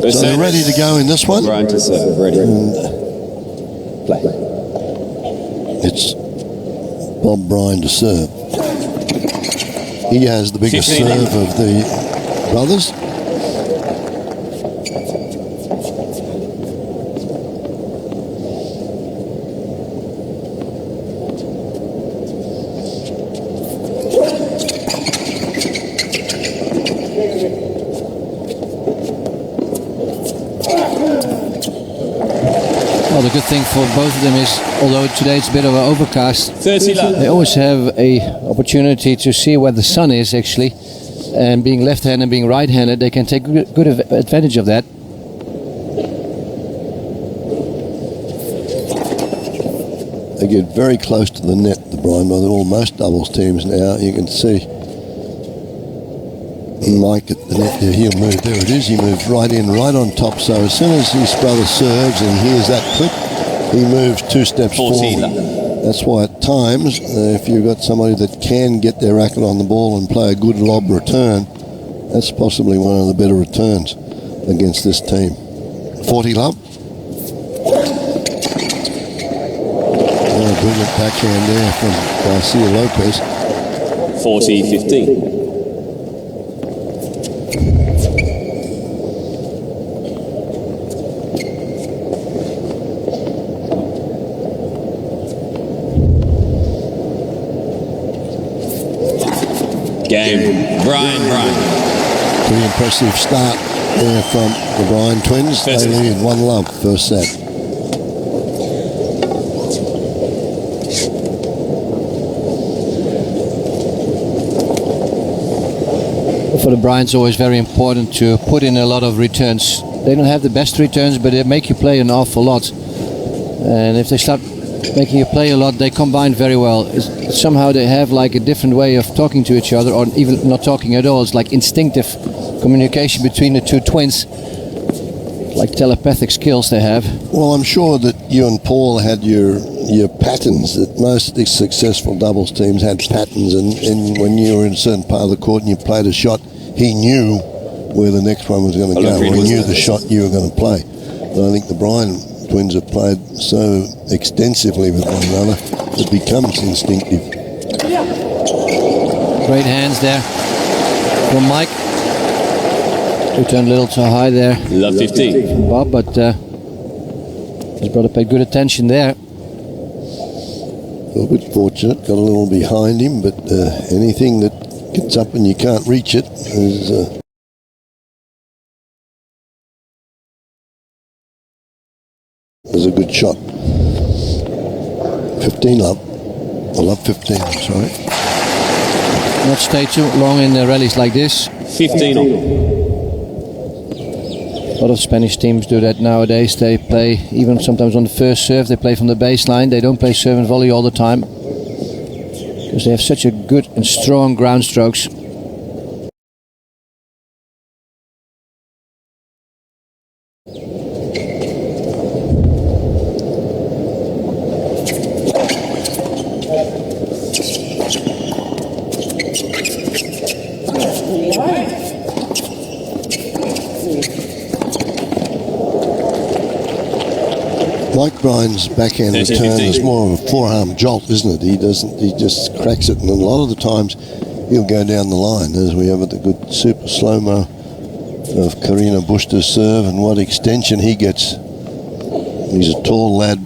So they're ready to go in this one. Bryan to serve, ready. And Play. it's Bob Bryan to serve. He has the biggest 15. serve of the brothers. Well, the good thing for both of them is, although today it's a bit of an overcast, 30 love. they always have a opportunity to see where the sun is actually, and being left-handed and being right-handed, they can take good advantage of that. They get very close to the net, the Bryan brothers. Most doubles teams now, you can see Mike at the net there. He'll move. There it is. He moves right in, right on top. So as soon as his brother serves and hears that click, he moves 2 steps 14. forward. That's why at times, if you've got somebody that can get their racket on the ball and play a good lob return, that's possibly one of the better returns against this team. 40 love. Brilliant backhand there from Garcia-Lopez. 40-15. Game. Bryan. Pretty impressive start there from the Bryan twins. They lead 1 love first set. For the Bryans, it's always very important to put in a lot of returns. They don't have the best returns, but they make you play an awful lot. And if they start making you play a lot, they combine very well. Somehow they have like a different way of talking to each other, or even not talking at all. It's like instinctive communication between the two twins, like telepathic skills they have. Well, I'm sure that you and Paul had your patterns, that most of these successful doubles teams had patterns, and when you were in a certain part of the court and you played a shot, he knew where the next one was going to go. He knew the shot you were going to play. And I think the Bryan twins have played so extensively with one another, it becomes instinctive. Great hands there from Mike. Returned a little too high there. Love 15. From Bob, but his brother paid good attention there. A little bit fortunate, got a little behind him, but anything that gets up and you can't reach it is a good shot. 15 love. I love 15, I'm sorry. Not stay too long in the rallies like this. 15 on. A lot of Spanish teams do that nowadays. They play, even sometimes on the first serve, they play from the baseline. They don't play serve and volley all the time, because they have such a good and strong ground strokes. Mike Bryan's backhand return is more of a forearm jolt, isn't it? He just cracks it, and a lot of the times he'll go down the line, as we have at the good super slow-mo of Carreno Busta's serve, and what extension he gets. He's a tall lad.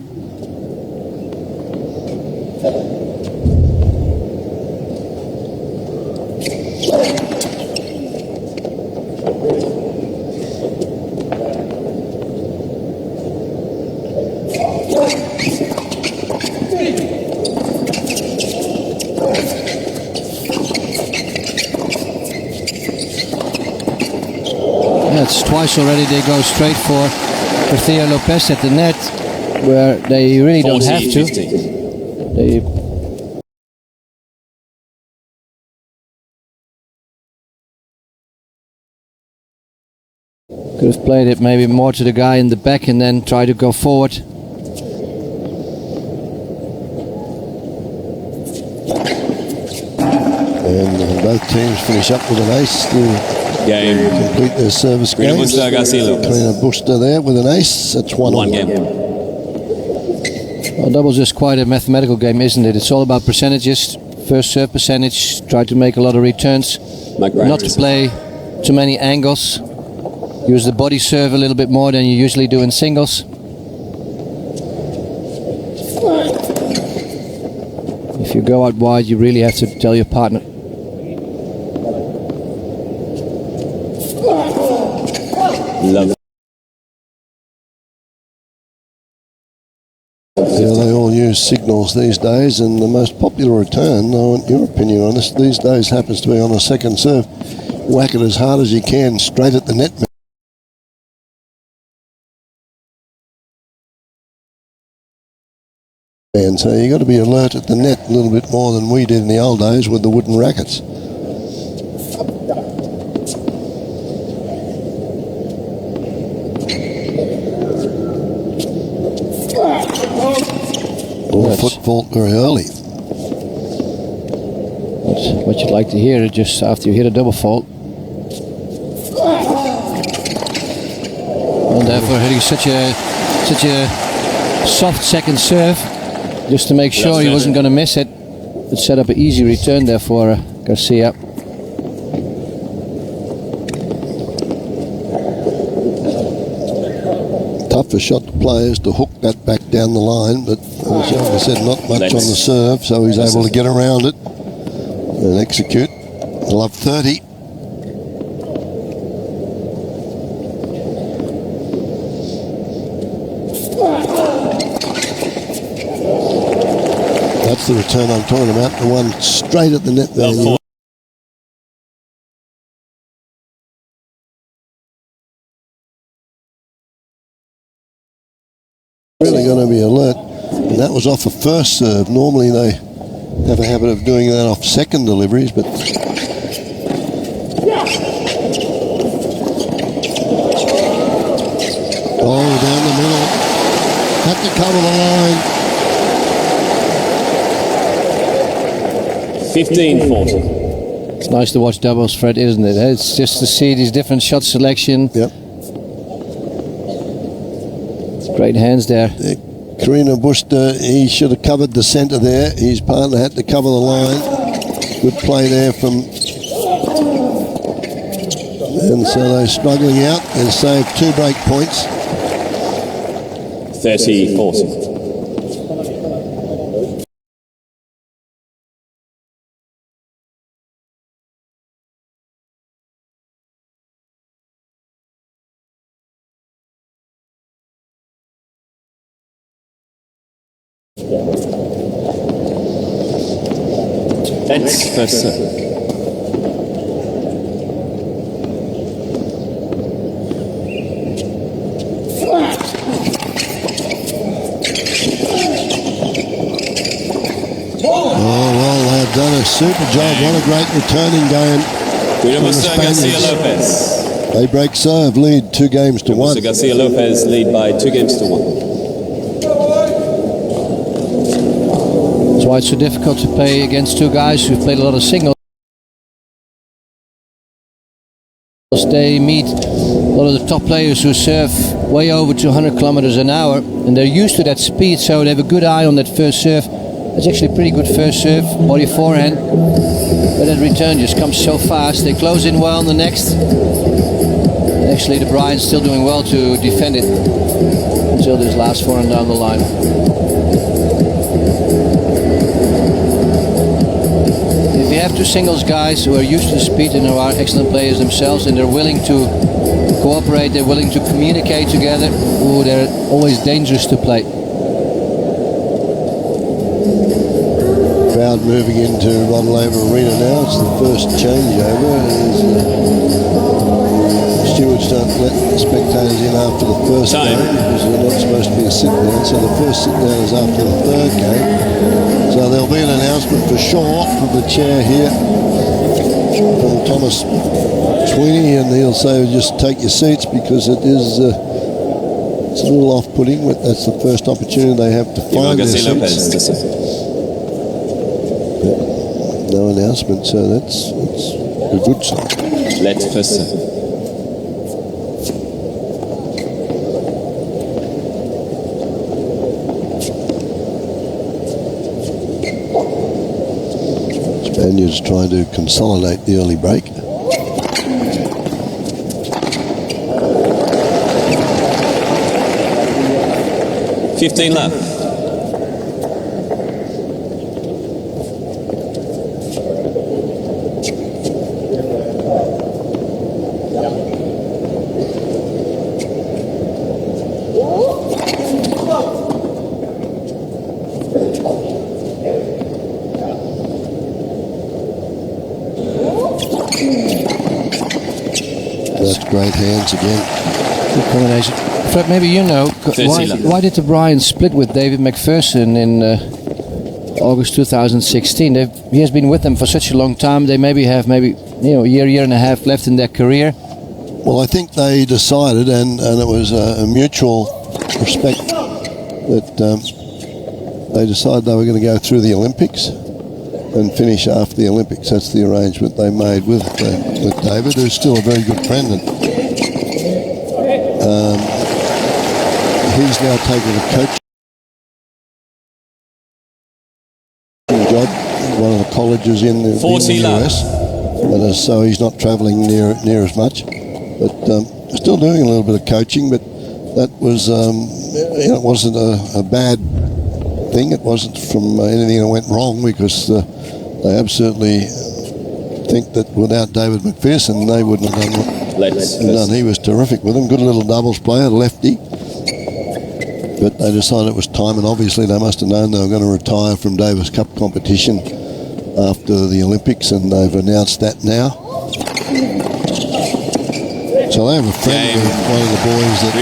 It's twice already they go straight for Garcia-Lopez at the net, where they really don't have to. They could have played it maybe more to the guy in the back and then try to go forward. And both teams finish up with an ace. Game. complete their service Carreno games. Busta, Garcia-Lopez. Carreno Busta there with an ace. That's 1-1. Game. Well, doubles is quite a mathematical game, isn't it? It's all about percentages. First serve percentage, try to make a lot of returns, not to play too many angles, use the body serve a little bit more than you usually do in singles. If you go out wide, you really have to tell your partner. Love. Yeah, they all use signals these days, and the most popular return, I want your opinion on this, these days happens to be on a second serve. Whack it as hard as you can, straight at the net. And so you got to be alert at the net a little bit more than we did in the old days with the wooden rackets. Foot fault very early. That's what you'd like to hear just after you hit a double fault. And therefore hitting such a soft second serve, just to make sure he wasn't going to miss it. It set up an easy return there for Garcia. Tougher shot to play is to hook that back down the line, but as I said, not much on the serve, so he's able to get around it and execute. Love 30. That's the return I'm talking about, the one straight at the net there. Really going to be alert, and that was off a first serve. Normally they have a habit of doing that off second deliveries, but down the middle, had to cover the line. 15-40. It's nice to watch doubles, Fred, isn't it? It's just to see these different shot selection. Yep. Great hands there. Carreno Busta, he should have covered the centre there. His partner had to cover the line. Good play there from... And so they're struggling out and saved 2 break points. 30-40. That's first serve. Well, they've done a super job. What a great returning game. Carreno Busta, Garcia-Lopez. They break serve, lead 2 games to 1. Garcia-Lopez lead by 2 games to 1. That's why it's so difficult to play against 2 guys who've played a lot of singles. They meet a lot of the top players who serve way over 200 kilometers an hour, and they're used to that speed, so they have a good eye on that first serve. It's actually a pretty good first serve, body forehand, but that return just comes so fast. They close in well on the next. And actually, the Bryan's still doing well to defend it until this last forehand down the line. If you have 2 singles guys who are used to speed and who are excellent players themselves, and they're willing to cooperate, they're willing to communicate together, they're always dangerous to play. Crowd moving into Ron Laver Arena now. It's the first changeover. Stewards don't let the spectators in after the first game because they're not supposed to be a sit-down. So the first sit-down is after the 3rd game. So there'll be an announcement for sure from the chair here from Thomas Sweeney, and he'll say just take your seats because it is it's a little off-putting. That's the first opportunity they have to find their seats. No announcement, so that's a good sign. Let first serve. Spaniards trying to consolidate the early break. Fifteen left. That's great hands again. Good combination. Fred, maybe you know, why did the Bryan split with David McPherson in August 2016? He has been with them for such a long time. They maybe have a year and a half left in their career. Well, I think they decided, and it was a mutual respect, that they decided they were going to go through the Olympics and finish after the Olympics. That's the arrangement they made with David, who's still a very good friend. And he's now taken a coaching job at one of the colleges in the US, and so he's not travelling near as much. But still doing a little bit of coaching. But that was, it wasn't a bad thing. It wasn't from anything that went wrong, because they absolutely think that without David McPherson, they wouldn't have done what they've done. He was terrific with them. Good little doubles player, lefty. But they decided it was time, and obviously they must have known they were going to retire from Davis Cup competition after the Olympics, and they've announced that now. So they have a friend with one of the boys that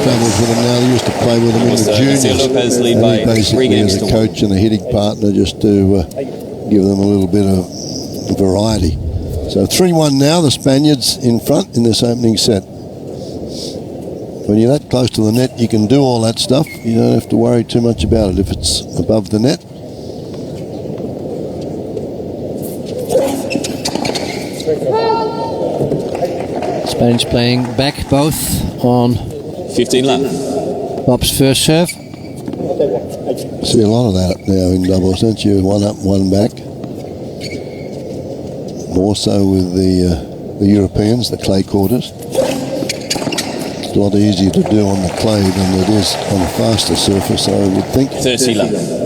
travels with them now. They used to play with them in the juniors. And he basically is a coach and a hitting partner, just to give them a little bit of variety. So 3-1 now, the Spaniards in front in this opening set. When you're that close to the net, you can do all that stuff. You don't have to worry too much about it if it's above the net. Spaniards playing back both on 15 left. Bob's first serve. See a lot of that now in doubles, don't you? One up, one back. More so with the Europeans, the clay quarters. It's a lot easier to do on the clay than it is on a faster surface, I would think. 30 left.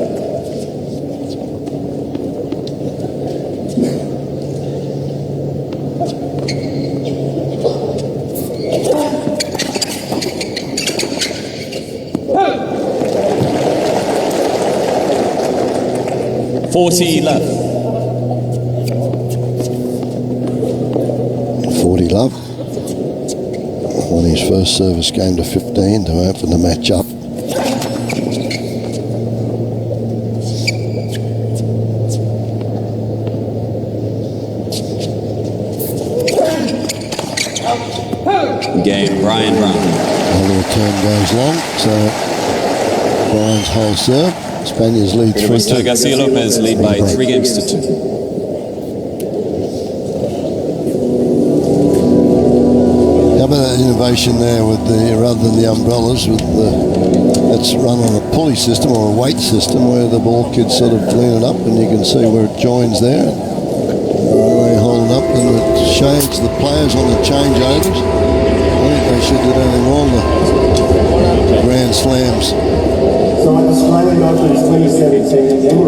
Love. 40 love. Won his first service game to 15 to open the match up. Game, Bryan. The return goes long, so Bryan's whole serve. Spaniards lead 3-2. Garcia-Lopez lead by 3 games to 2. How about that innovation there with rather than the umbrellas, that's run on a pulley system or a weight system where the ball kids sort of lean it up and you can see where it joins there. They hold it up and it shades the players on the changeovers. I think they should do that in all the Grand Slams.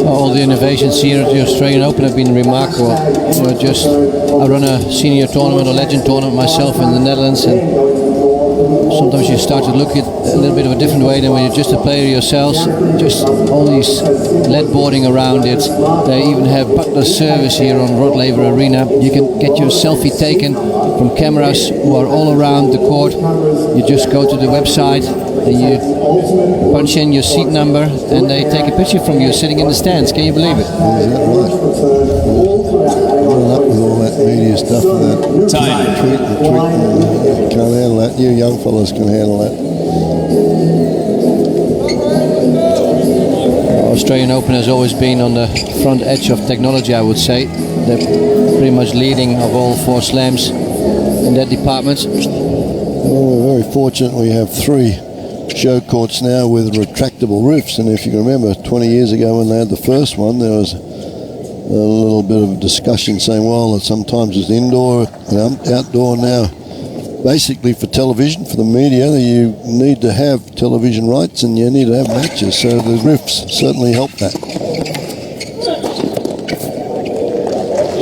All the innovations here at the Australian Open have been remarkable. I run a senior tournament, a legend tournament myself in the Netherlands, and sometimes you start to look at a little bit of a different way than when you're just a player yourselves. Just all these lead boarding around it. They even have butler service here on Rod Laver Arena. You can get your selfie taken from cameras who are all around the court. You just go to the website and you punch in your seat number and they take a picture from you sitting in the stands. Can you believe it? Is that right? Running up with all that media stuff and that tweet and can't handle that. You young fellas can handle that. Oh, Australian Open has always been on the front edge of technology, I would say. They're pretty much leading of all 4 slams in that department. Well, we're very fortunate we have 3 show courts now with retractable roofs, and if you can remember 20 years ago when they had the first one, there was a little bit of discussion saying, well, that sometimes it's indoor and outdoor. Now basically for television, for the media, you need to have television rights and you need to have matches, so the roofs certainly help that.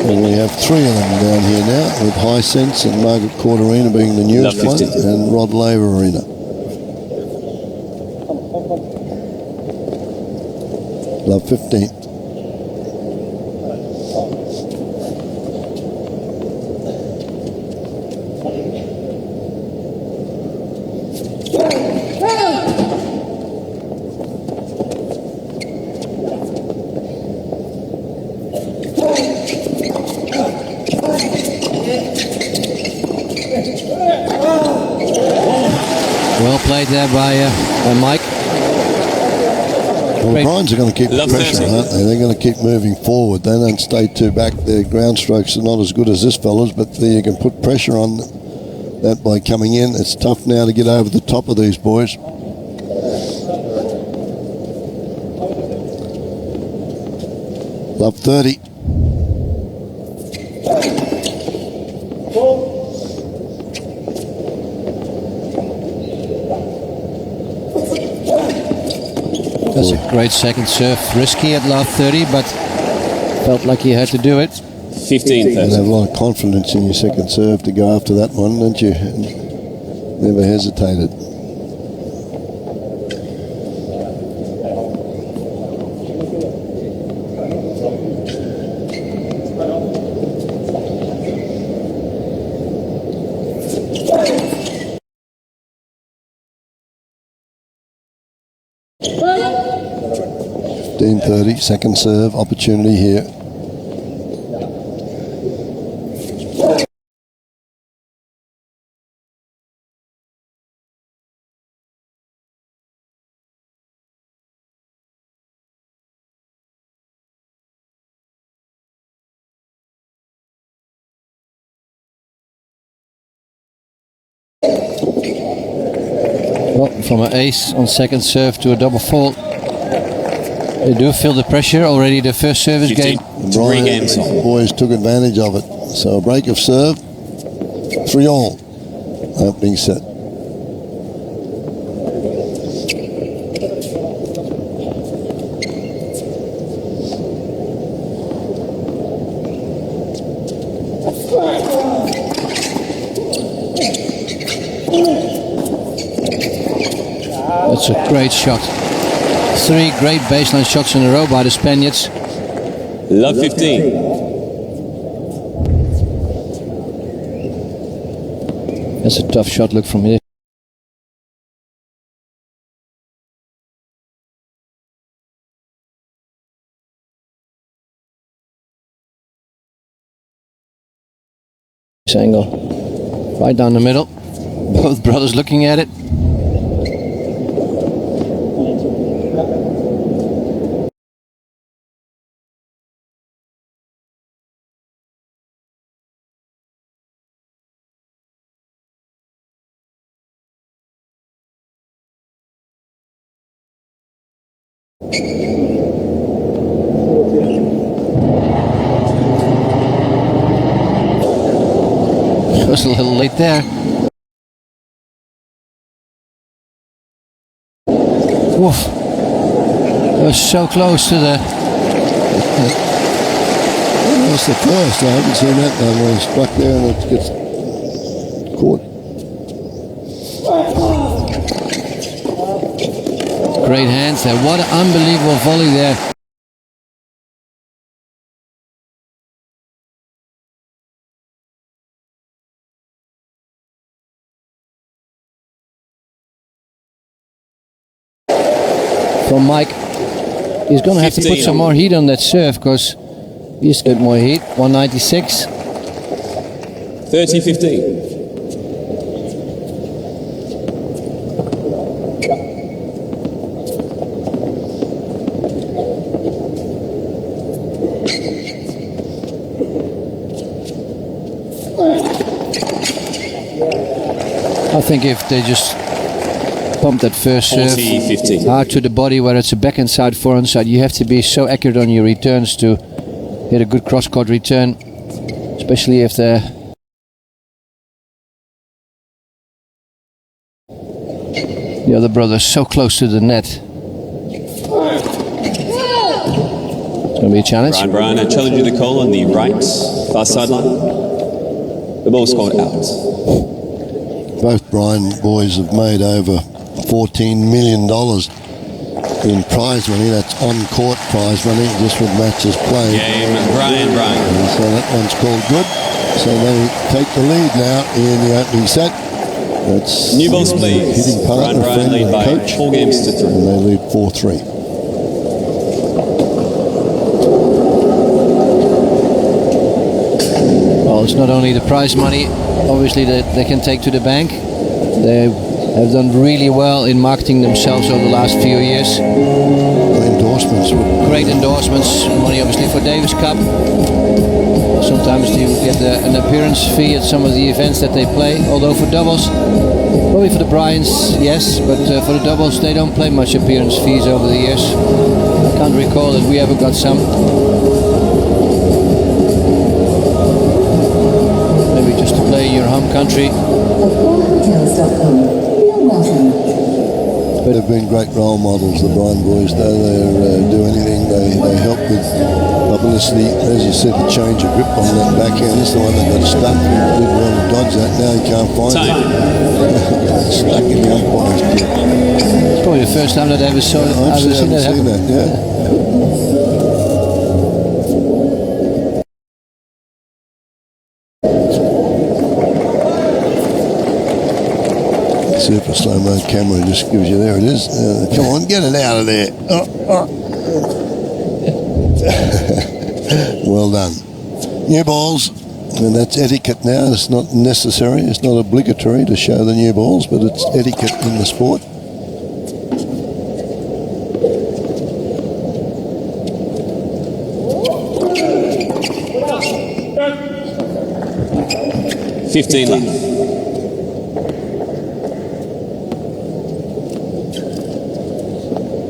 And we have 3 of them down here now, with Hisense and Margaret Court Arena being the newest one, and Rod Laver Arena. Love 15. Well played there by Mike. Well, the Bryans are going to keep the Love pressure, 30. aren't they? They're going to keep moving forward. They don't stay too back. Their ground strokes are not as good as this fella's, but you can put pressure on that by coming in. It's tough now to get over the top of these boys. Love 30. That's a great second serve. Risky at love 30, but felt like he had to do it. 15 You have 30. a lot of confidence in your second serve to go after that one, don't you? Never hesitated. .30, second serve opportunity here. Well, from an ace on second serve to a double fault. They do feel the pressure already. The first service 15. game. 3 games The on. boys took advantage of it. So a break of serve, 3-all. Opening set. That's a great shot. 3 great baseline shots in a row by the Spaniards. Love 15. That's a tough shot look from here. This angle. Right down the middle. Both brothers looking at it. Was a little late there. Woof. That was so close to the... That's the first. I haven't seen that one when it's struck there and it gets caught. Great hands there. What an unbelievable volley there. From Mike. He's going to have to put 15. some more heat on that serve because he's got more heat. 196. 30 15. think if they just pump that first serve 40-15. hard to the body, whether it's a backhand side, forehand side, you have to be so accurate on your returns to hit a good cross-court return, especially if the other brother is so close to the net. It's going to be a challenge. Bryan, I challenge you to call on the right, far sideline. The ball scored out. Both Bryan boys have made over $14 million in prize money. That's on-court prize money, just with matches played. Game, Bryan. And so that one's called good. So they take the lead now in the opening set. That's New balls, please. hitting partner, Bryan friend, lead and by coach. 4 games to 3. And they lead 4-3. Well, it's not only the prize money, obviously, that they can take to the bank. They have done really well in marketing themselves over the last few years. Endorsements. Great endorsements, money obviously for Davis Cup. Sometimes you get an appearance fee at some of the events that they play. Although for doubles, probably for the Bryans, yes, but for the doubles they don't play much appearance fees over the years. I can't recall that we ever got some. Maybe just to play in your home country. But they've been great role models, the Bryan boys, though. They do anything, they help with publicity. As you said, the change of grip on that backhand is the one that got stuck. He did well to dodge that, now he can't find it. Stuck in the umpire's grip. It's probably the first time that I ever saw it. I've seen that, yeah. Super slow-mo camera just gives you, there it is. Come on, get it out of there. Well done. New balls, and that's etiquette now. It's not necessary, it's not obligatory to show the new balls, but it's etiquette in the sport. $15 left.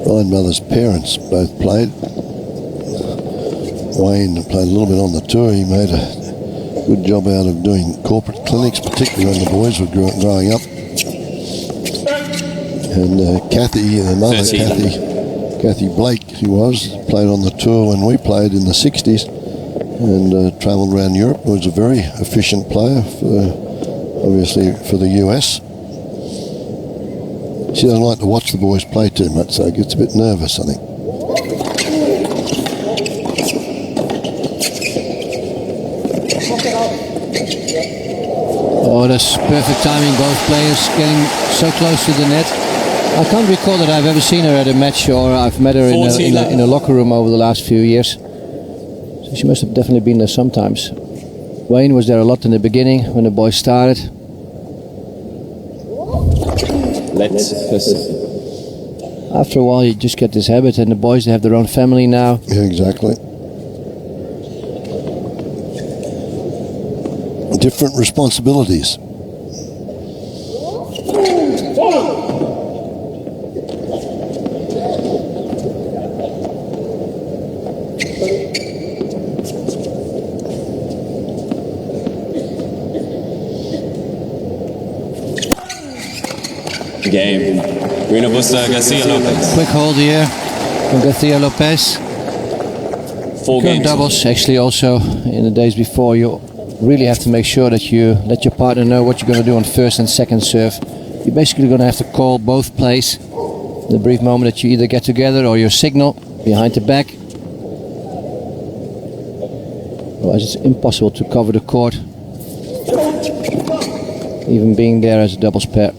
Bryan brothers' parents both played. Wayne played a little bit on the tour. He made a good job out of doing corporate clinics, particularly when the boys were growing up. And Kathy, the mother, Kathy Blake, she played on the tour when we played in the 60s and travelled around Europe. Was a very efficient player, obviously for the US. She doesn't like to watch the boys play too much, so it gets a bit nervous, I think. Oh, that's perfect timing, both players getting so close to the net. I can't recall that I've ever seen her at a match or I've met her in a locker room over the last few years. So she must have definitely been there sometimes. Wayne was there a lot in the beginning when the boys started. After a while you just get this habit, and the boys, they have their own family now. Yeah, exactly. Different responsibilities. Game. Carreno Busta, Garcia-Lopez. Quick hold here from Garcia-Lopez. 4 games. Doubles, actually, also in the days before, you really have to make sure that you let your partner know what you're going to do on first and second serve. You're basically going to have to call both plays in the brief moment that you either get together or your signal behind the back. Otherwise it's impossible to cover the court, even being there as a doubles pair.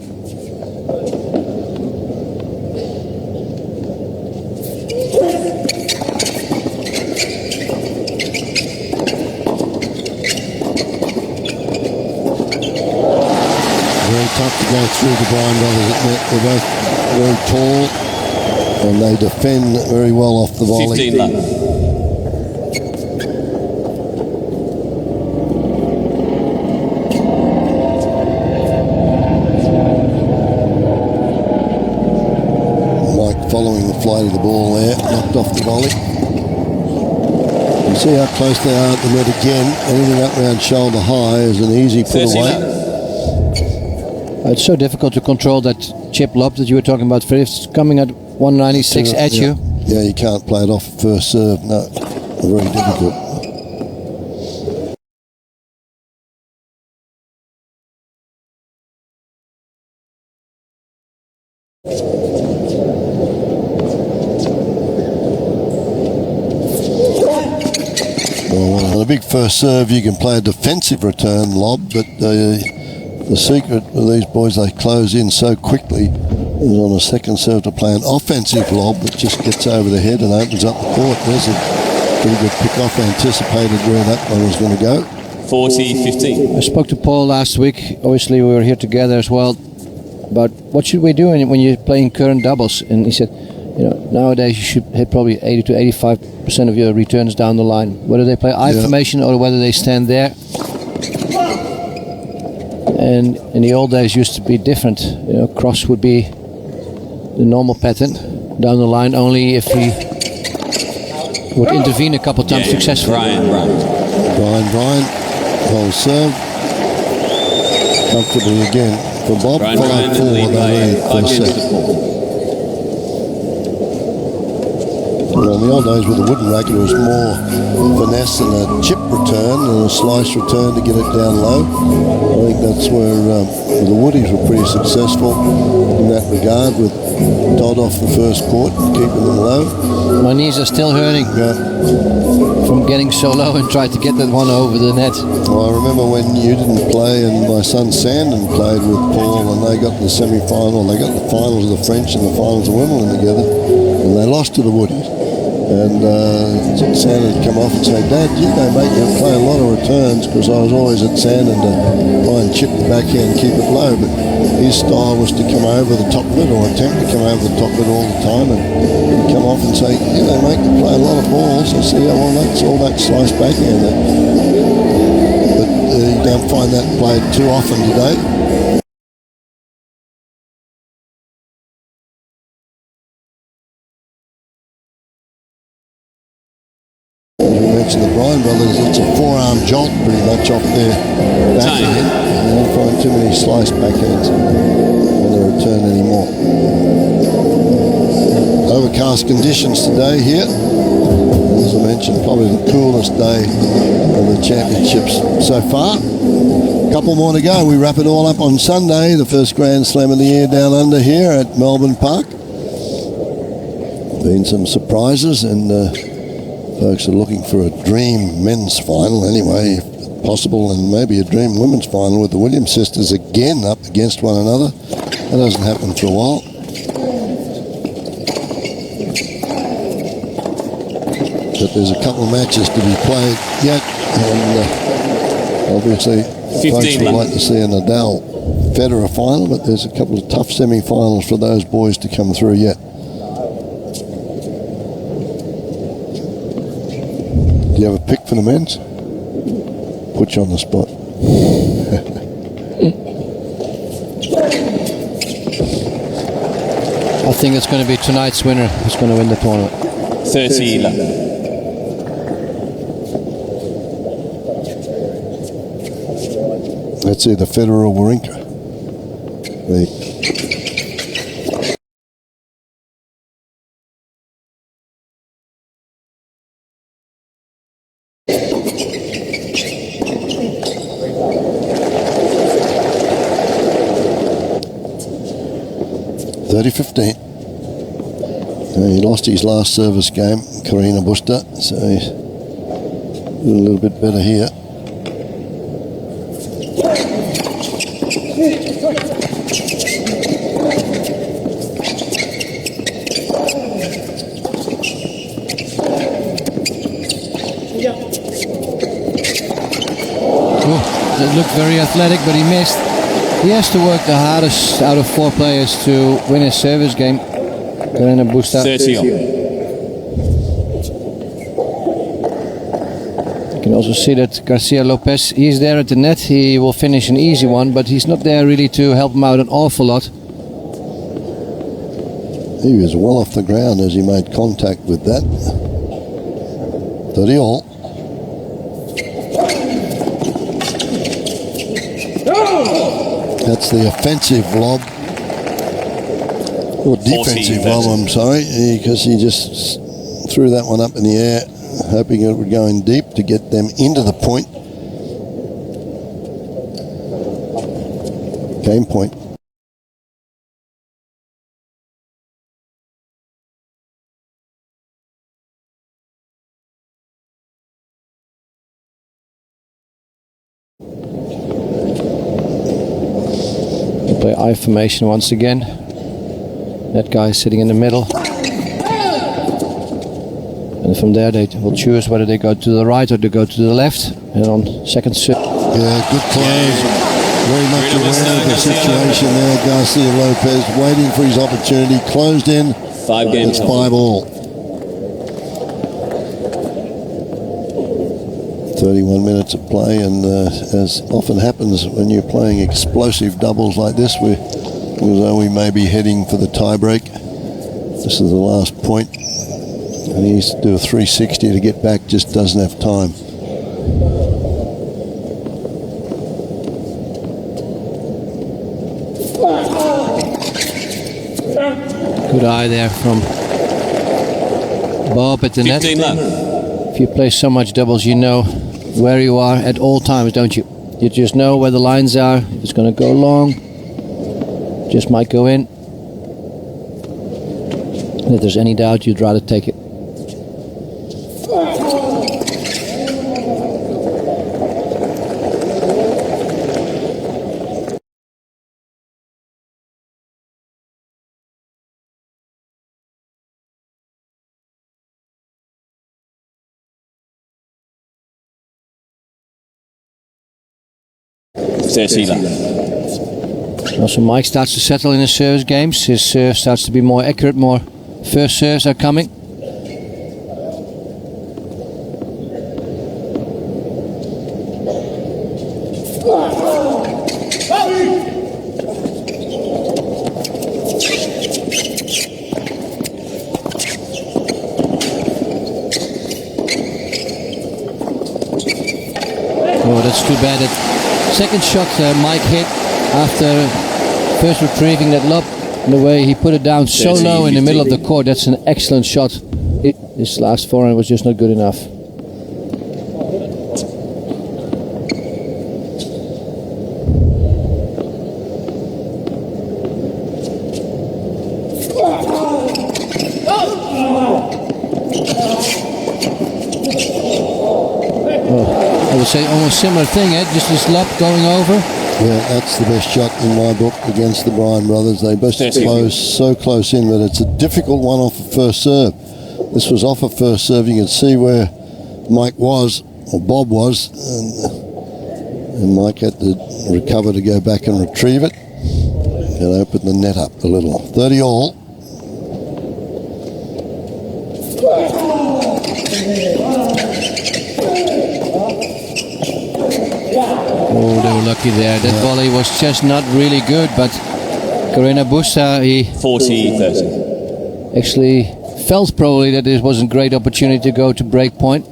Tough to go through the Bryan brothers. They're both very tall and they defend very well off the volley. 15 left. flight of the ball there, knocked off the volley. You see how close they are at the net again. Anything up round shoulder high is an easy put 30 away. love. It's so difficult to control that chip lob that you were talking about. If it's coming at 196 at you. Yeah, you can't play it off first serve. No, very difficult. Well, on a big first serve, you can play a defensive return lob, but the secret with these boys, they close in so quickly, is on a second serve to play an offensive lob that just gets over the head and opens up the court. There's a pretty good pick-off, anticipated where that one was going to go. 40-15. I spoke to Paul last week. Obviously, we were here together as well. But what should we do when you're playing current doubles? And he said, nowadays you should hit probably 80 to 85% of your returns down the line, whether they play I formation or whether they stand there. And in the old days, used to be different. Cross would be the normal pattern down the line, only if he would intervene a couple of times successfully. Bryan, whole serve. Comfortably again for Bob. Bryan 5-4 5 first games set. to 4. Well, in the old days with the wooden racket, it was more finesse and a chip return and a slice return to get it down low. I think that's where the Woodies were pretty successful in that regard, with Dodd off the first court, keeping them low. My knees are still hurting from getting so low and tried to get that one over the net. Well, I remember when you didn't play and my son Sandon played with Paul, and they got the semi-final, they got the finals of the French and the finals of Wimbledon together, and they lost to the Woodies. And Sandon would come off and say, "Dad, they make you play a lot of returns," because I was always at Sandon to try and chip the backhand and keep it low. But his style was to come over the top of it, or attempt to come over the top of it all the time, and he'd come off and say, "They make you play a lot of balls." I said, "Yeah, well, that's all that slice backhand." But you don't find that played too often today. The Bryan brothers, it's a forearm jolt pretty much off their backhand. You don't find too many slice backhands on the return anymore. Overcast conditions today here. As I mentioned, probably the coolest day of the championships so far. A couple more to go. We wrap it all up on Sunday, the first Grand Slam of the year down under here at Melbourne Park. Been some surprises, and folks are looking for a dream men's final anyway, if possible, and maybe a dream women's final with the Williams sisters again up against one another. That hasn't happened for a while. But there's a couple of matches to be played yet, and obviously folks would like to see a Nadal-Federer final, but there's a couple of tough semi-finals for those boys to come through yet. Do you have a pick for the men's? Put you on the spot. I think it's going to be tonight's winner who's going to win the tournament. 30 love. That's either Federer or Wawrinka. $30-15. He lost his last service game, Carreno Busta, so he's a little bit better here. It looked very athletic, but he missed. He has to work the hardest out of 4 players to win his service game. Carreno Busta. 30 on. You can also see that Garcia-Lopez, he's there at the net. He will finish an easy one, but he's not there really to help him out an awful lot. He was well off the ground as he made contact with that. 30 all. That's the offensive lob. Or defensive lob, I'm sorry, because he just threw that one up in the air, hoping it would go in deep to get them into the point. Game point. They play I formation once again. That guy is sitting in the middle. And from there they will choose whether they go to the right or they go to the left. And on second serve. Yeah, good close. Very much aware of the situation there. Garcia-Lopez waiting for his opportunity. Closed in. 5 games. It's 5 all. 31 minutes of play, and as often happens when you're playing explosive doubles like this, although we may be heading for the tie-break, this is the last point, and he needs to do a 360 to get back, just doesn't have time. Good eye there from Bob at the net. 15 left. If you play so much doubles, you know where you are at all times, don't you? You just know where the lines are. If it's going to go long, just might go in. And if there's any doubt, you'd rather take it. Now, so Mike starts to settle in his service games. His serve starts to be more accurate, more first serves are coming. Oh, that's too bad. That second shot Mike hit after first retrieving that lob, and the way he put it down so low in the middle of the court, that's an excellent shot. This last forehand was just not good enough. I would say almost similar thing, just this lob going over. Yeah, that's the best shot in my book against the Bryan brothers. They both close, so close in, but it's a difficult one off a first serve. This was off a first serve. You can see where Mike was, or Bob was, and Mike had to recover to go back and retrieve it and open the net up a little. 30 all. Oh, they were lucky there. That volley was just not really good, but Carreno Busta, he 40-30. actually felt probably that this wasn't a great opportunity to go to break point.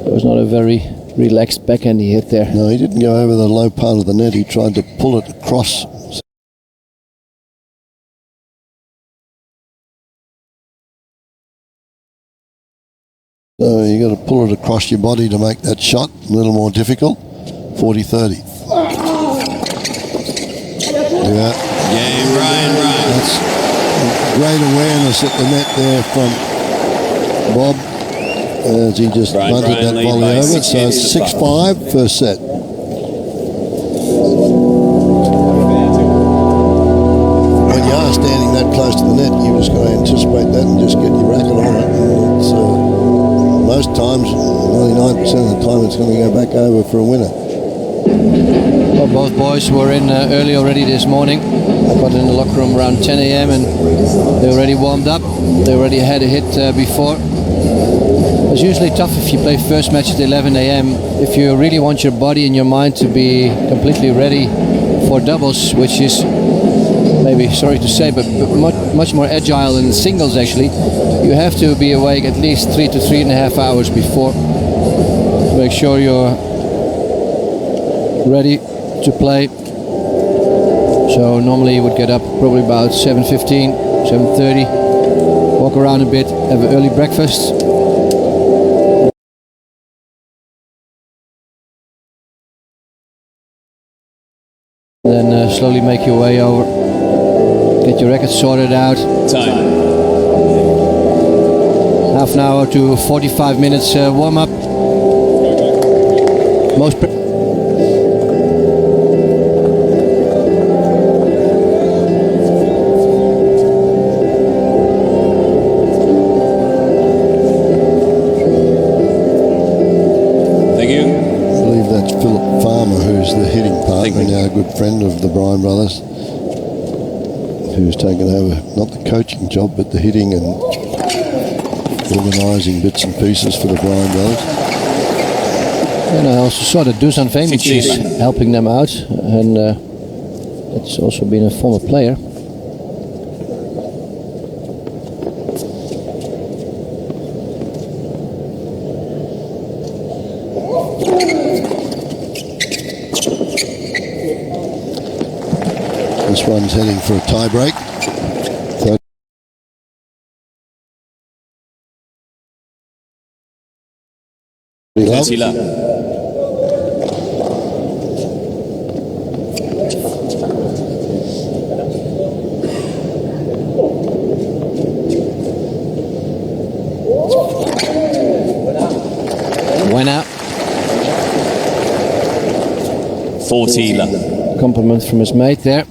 It was not a very relaxed backhand he hit there. No, he didn't go over the low part of the net. He tried to pull it across. So you got to pull it across your body to make that shot a little more difficult. 40-30. Yeah. Game, Bryan. That's great awareness at the net there from Bob as he just bunted that volley over. So 6-5 first set. When you are standing that close to the net, you just got to anticipate that and just get your racket on it. And it's, most times, 99% of the time, it's going to go back over for a winner. Well, both boys were in early already this morning. I got in the locker room around 10 a.m. and they already warmed up. They already had a hit before. It's usually tough if you play first match at 11 a.m. If you really want your body and your mind to be completely ready for doubles, which is maybe sorry to say, but much more agile than singles actually. You have to be awake at least 3 to 3.5 hours before to make sure you're ready to play. So normally you would get up probably about 7:15, 7:30, walk around a bit, have an early breakfast. Then slowly make your way over, get your racket sorted out. Time. Half an hour to 45 minutes warm up. Now a good friend of the Bryan brothers, who's taken over not the coaching job but the hitting and organising bits and pieces for the Bryan brothers. And I also saw that Dusan Femic is helping them out, and it's also been a former player. This one's heading for a tie break. Went out. 40 love. Compliment from his mate there.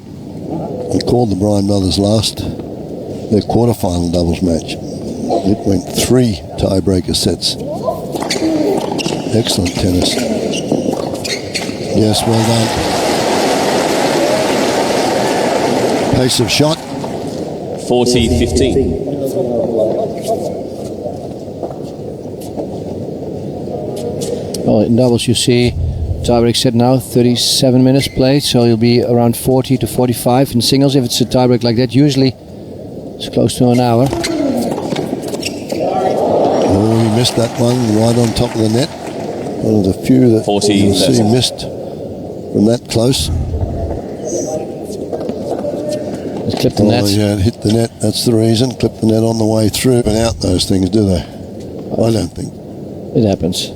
He called the Bryan brothers last, their quarterfinal doubles match. It went 3 tiebreaker sets. Excellent tennis. Yes, well done. Pace of shot. 40-15. Well, in doubles you see tiebreak set now, 37 minutes played, so you'll be around 40 to 45. In singles, if it's a tiebreak like that, usually it's close to an hour. Oh, he missed that one right on top of the net. One of the few that 40, you see missed from that close. It clipped the net. Oh yeah, it hit the net, that's the reason. Clipped the net on the way through. And out those things, do they? I don't think. It happens.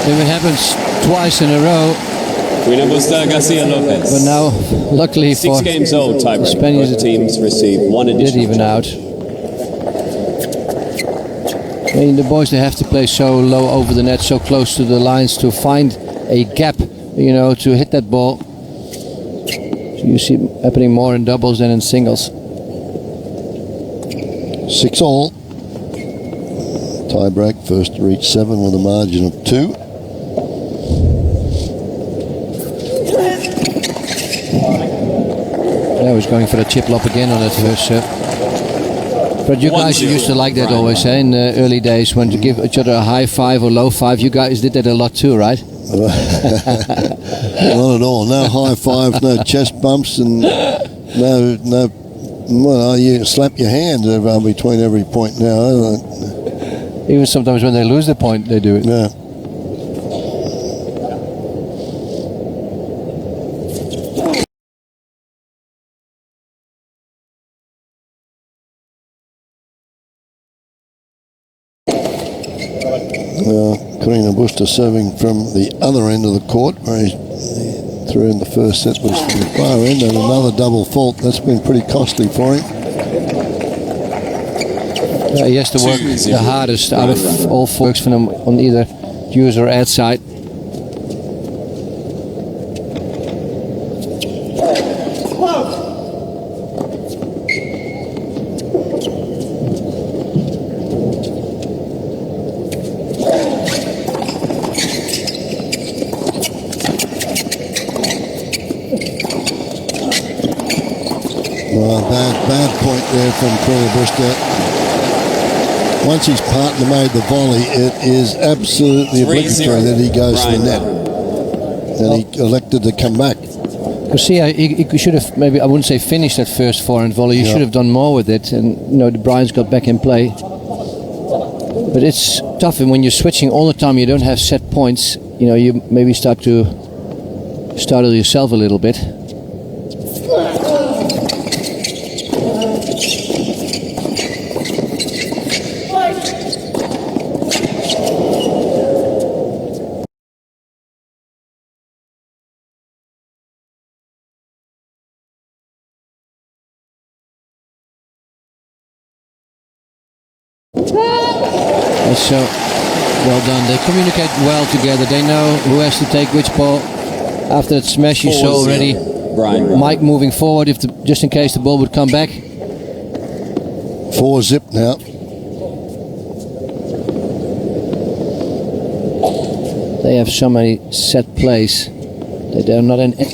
If it happens twice in a row. Carreno Busta, Garcia-Lopez. But now, luckily 6 for games old tiebreak. the Spaniards, both teams receive one did additional. even out. I mean, the boys, they have to play so low over the net, so close to the lines to find a gap, you know, to hit that ball. So you see it happening more in doubles than in singles. 6-all. Tie break, first to reach 7 with a margin of 2. I was going for the chip lob again on that first set. But you guys used to like that always, eh? In the early days, when to give each other a high five or low five. You guys did that a lot too, right? Not at all. No high fives, no chest bumps, and no. Well, you slap your hands between every point now. Even sometimes when they lose the point, they do it. Yeah. Carreno Busta serving from the other end of the court, where he threw in the first set was from the far end, and another double fault. That's been pretty costly for him. He has to work the hardest out of all folks from him on either use or add side. Bad point there from Carreno Busta. Once his partner made the volley, it is absolutely obligatory that he goes to the net. And he elected to come back. Garcia, he should have maybe, I wouldn't say finished that first forehand volley. He should have done more with it. And the Bryans got back in play. But it's tough, and when you're switching all the time, you don't have set points. You maybe start to startle yourself a little bit. So, well done. They communicate well together. They know who has to take which ball. After that smash, you saw already Bryan. Mike moving forward just in case the ball would come back. 4-zip now. They have so many set plays that they're not in. He had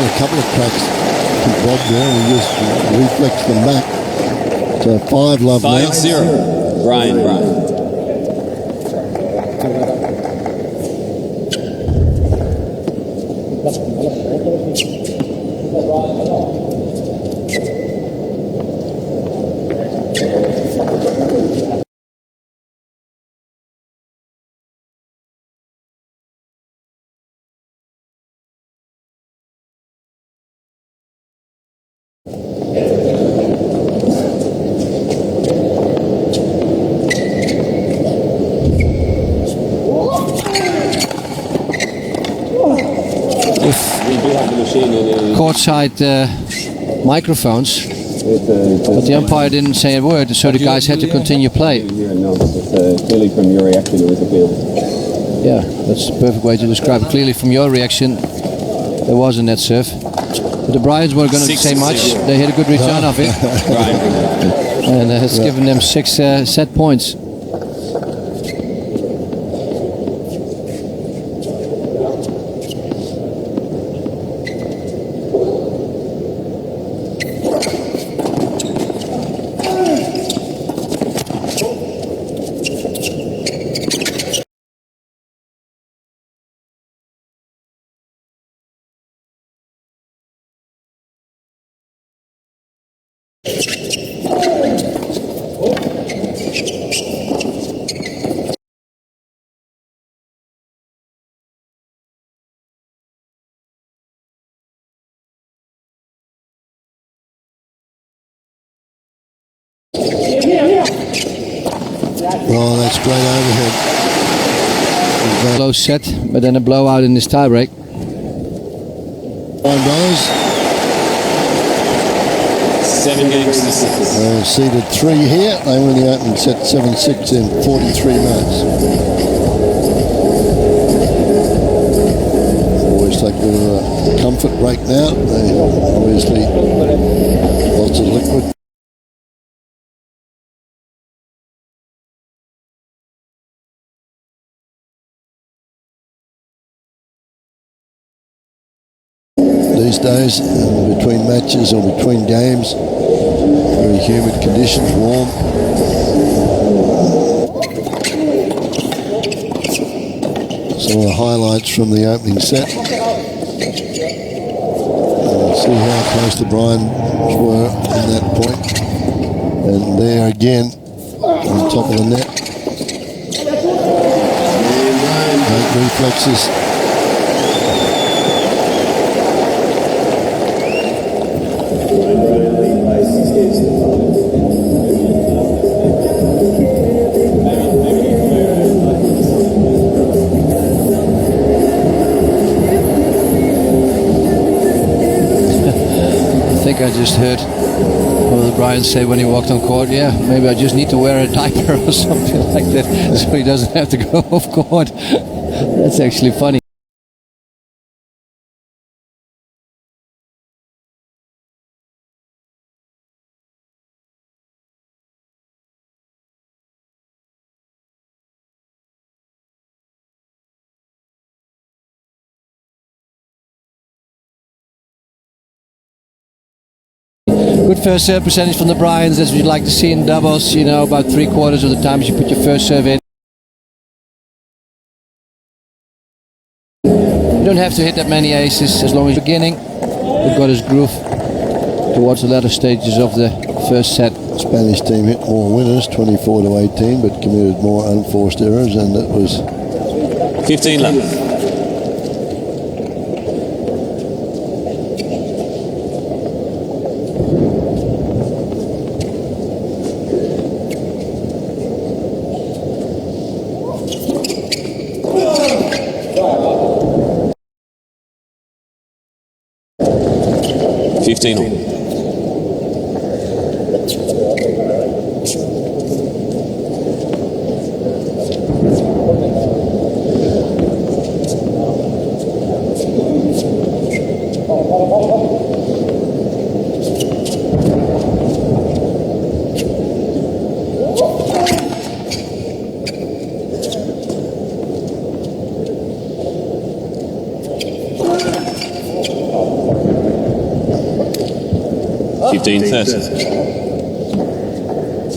a couple of cracks to Bob there, and he just reflects them back. So 5-love now. 5-0. Bryan. Courtside microphones, but the umpire didn't say a word, so the guys had to continue play. Clearly from your reaction, it was a field. Yeah, that's the perfect way to describe it. Clearly from your reaction, there was a net serve. But the Bryans weren't going to say much. They had a good return of it. And it's given them 6 set points. Oh, that's great overhead. Close set, but then a blowout in this tiebreak. $5. 7 games to 6. Seeded 3 here. They win the opening set 7-6 in 43 minutes. Always take a bit of a comfort break now. They obviously lots of liquid. These days, between matches or between games, very humid conditions, warm. Some of the highlights from the opening set. See how close the Bryans were in that point. And there again, on top of the net. Great reflexes. I just heard one of the Bryans say when he walked on court, yeah, maybe I just need to wear a diaper or something like that so he doesn't have to go off court. That's actually funny. Good first serve percentage from the Bryans. That's what you'd like to see in doubles. You know, about 3/4 of the times you put your first serve in. You don't have to hit that many aces as long as you're beginning. You've got his groove towards the latter stages of the first set. Spanish team hit more winners, 24-18, but committed more unforced errors, and it was 15 left.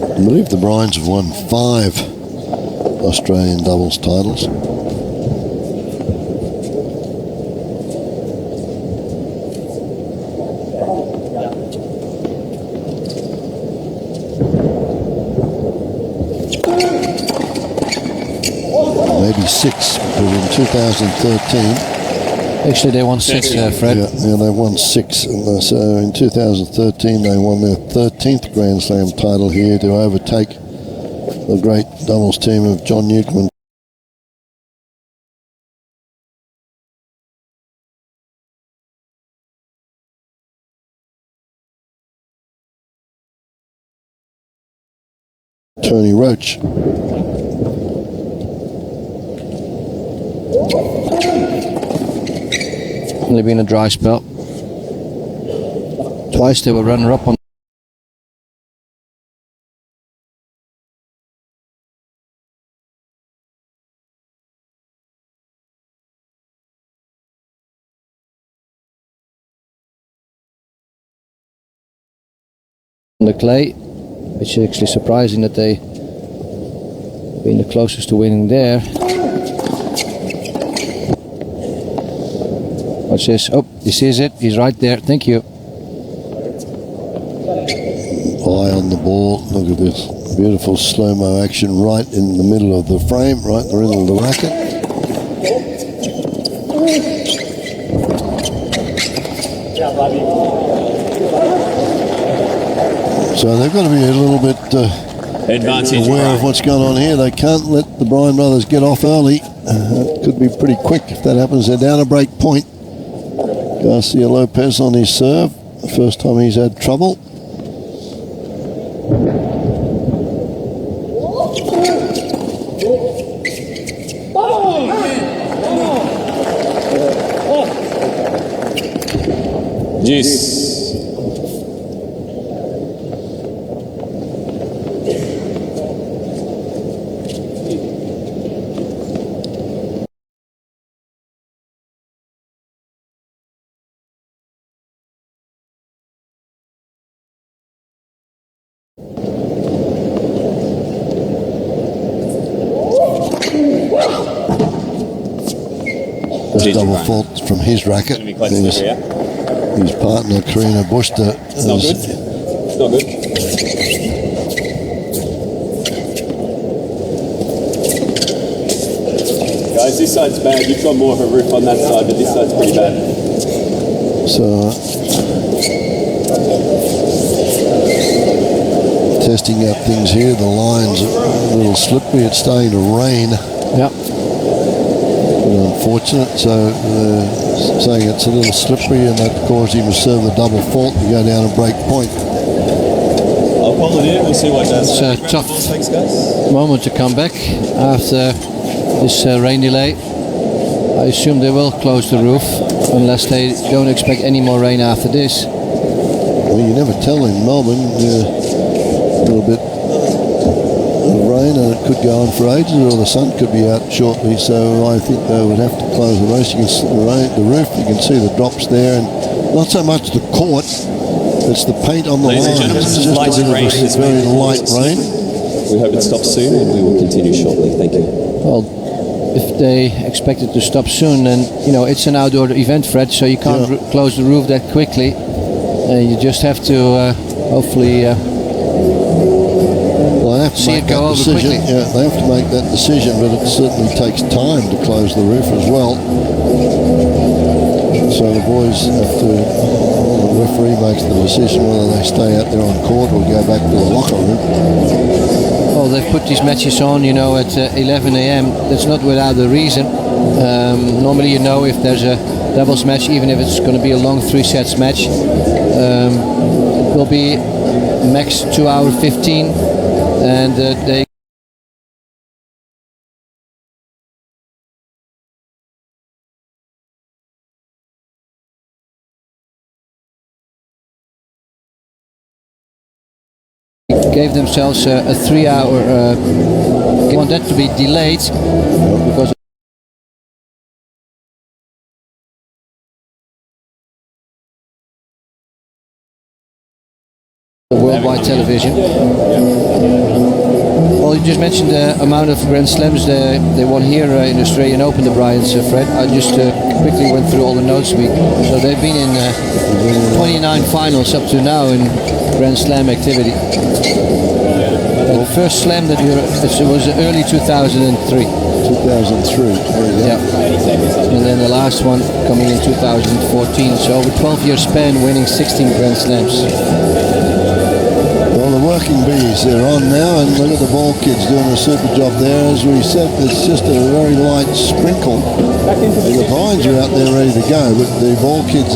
I believe the Bryans have won 5 Australian doubles titles. Maybe 6, but in 2013... Actually, they won 6, Fred. Yeah, they won 6. And so in 2013, they won their 13th Grand Slam title here to overtake the great doubles team of John Newcombe. Tony Roach. Only been a dry spell. Twice they were runner-up on the clay. It's actually surprising that they been the closest to winning there. Watch this. Oh, this is it. He's right there. Thank you. Eye on the ball. Look at this beautiful slow-mo action right in the middle of the frame, right in the middle of the racket. So they've got to be a little bit aware of what's going on here. They can't let the Bryan brothers get off early. It could be pretty quick if that happens. They're down a break point. Garcia-Lopez on his serve. The first time he's had trouble. Jeez. This double fault from his racket. His partner, Carreno Busta. It's not good. It's not good. Guys, this side's bad. You've got more of a roof on that side, but this side's pretty bad. So, testing out things here. The line's a little slippery. It's starting to rain. Yep. Unfortunate, so saying it's a little slippery, and that caused him to serve the double fault and go down a break point. I'll call it in. We'll see what does. It's a tough moment to come back after this rain delay. I assume they will close the roof unless they don't expect any more rain after this. Well, you never tell in Melbourne. A little bit of rain, and it could go on for ages, or the sun could be out shortly. So I think they would have to close the roof. You can see the roof. You can see the drops there, and not so much the court, It's the paint on the Ladies and line. gentlemen, It's some just a light bit of rain a has very been light rain. We hope it stops soon, and we will continue shortly. Thank you. Well, if they expect it to stop soon, then you know it's an outdoor event, Fred, so you can't close the roof that quickly. You just have to hopefully Well, they have to see make it go that over decision. quickly. Yeah, they have to make that decision, but it certainly takes time to close the roof as well. So the boys have to, the referee makes the decision whether they stay out there on court or go back to the locker room. Well, they've put these matches on, you know, at 11 a.m. That's not without a reason. Normally, you know, if there's a doubles match, even if it's going to be a long 3 sets match, it will be max 2 hour 15, and they gave themselves a 3 hour. They want that to be delayed because of worldwide television. Well, you just mentioned the amount of Grand Slams they won here in the Australian Open, the Bryans, Fred. I just quickly went through all the notes. So they've been in 29 finals up to now in Grand Slam activity. The first slam that it was early 2003. 2003. Yeah. And then the last one coming in 2014. So over 12-year span, winning 16 Grand Slams. Well, the working bees, they're on now, and look at the ball kids doing a super job there. As we said, it's just a very light sprinkle. The Bryans are out there ready to go, but the ball kids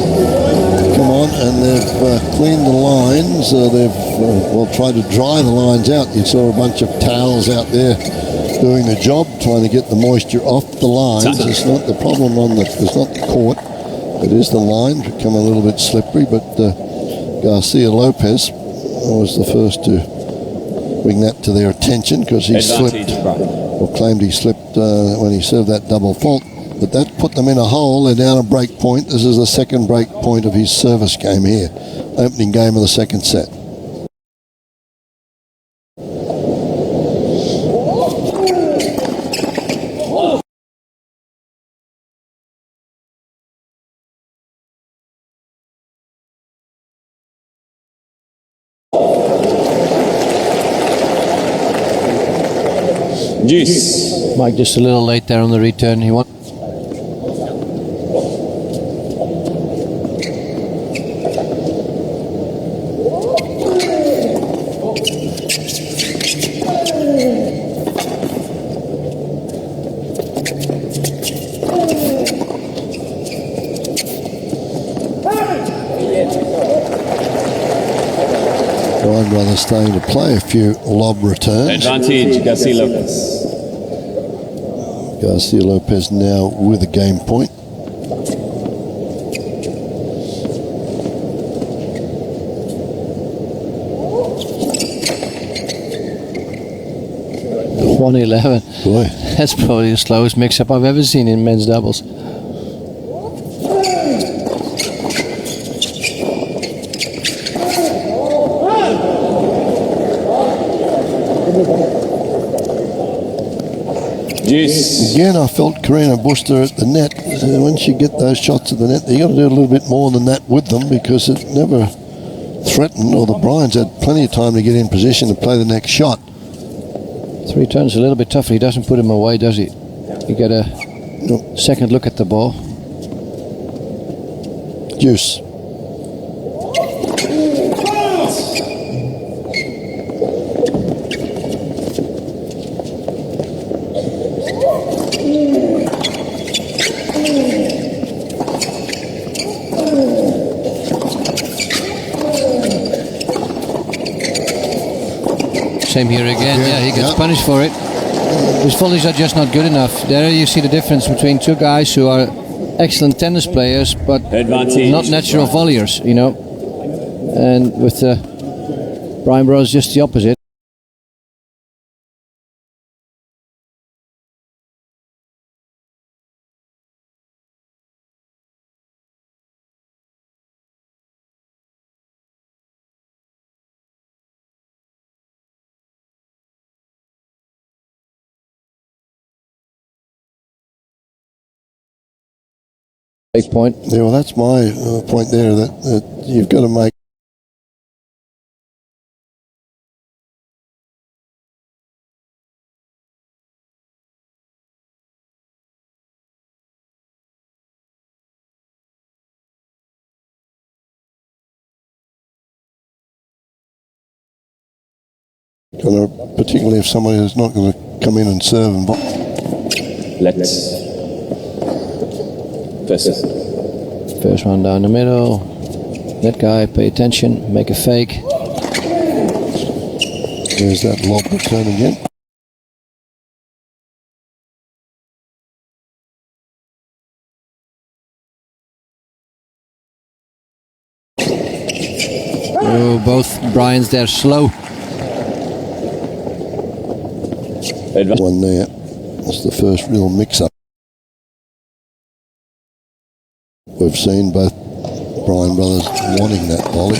come on and they've cleaned the lines. They've tried to dry the lines out. You saw a bunch of towels out there doing the job, trying to get the moisture off the lines. It's not the problem it's not the court. It is the line become a little bit slippery, but Garcia-Lopez was the first to bring that to their attention because he slipped, or claimed he slipped when he served that double fault. But that put them in a hole. They're down a break point. This is the second break point of his service game here. Opening game of the second set. Juice. Mike just a little late there on the return. He won. Bryan brothers starting to play a few lob returns. Advantage, Garcia-Lopez. Garcia-Lopez now with a game point. .111. Boy. That's probably the slowest mix-up I've ever seen in men's doubles. Juice. Again, I felt Carreno Busta at the net. Once you get those shots at the net, you got to do a little bit more than that with them because it never threatened, or the Bryans had plenty of time to get in position to play the next shot. 3 turns a little bit tougher. He doesn't put him away, does he? You get a second look at the ball. Juice. Same here again. Yeah, he gets punished for it. His volleys are just not good enough. There you see the difference between two guys who are excellent tennis players, but not natural volleyers, you know. And with Bryan Bros, just the opposite. Big point. Yeah, well, that's my point there, that you've got to make particularly if somebody is not going to come in and serve and box. Let's. First one down the middle. That guy, pay attention, make a fake. There's that lob return again. Oh, both Bryans there slow. One there. That's the first real mix-up. We've seen both Bryan brothers wanting that volley.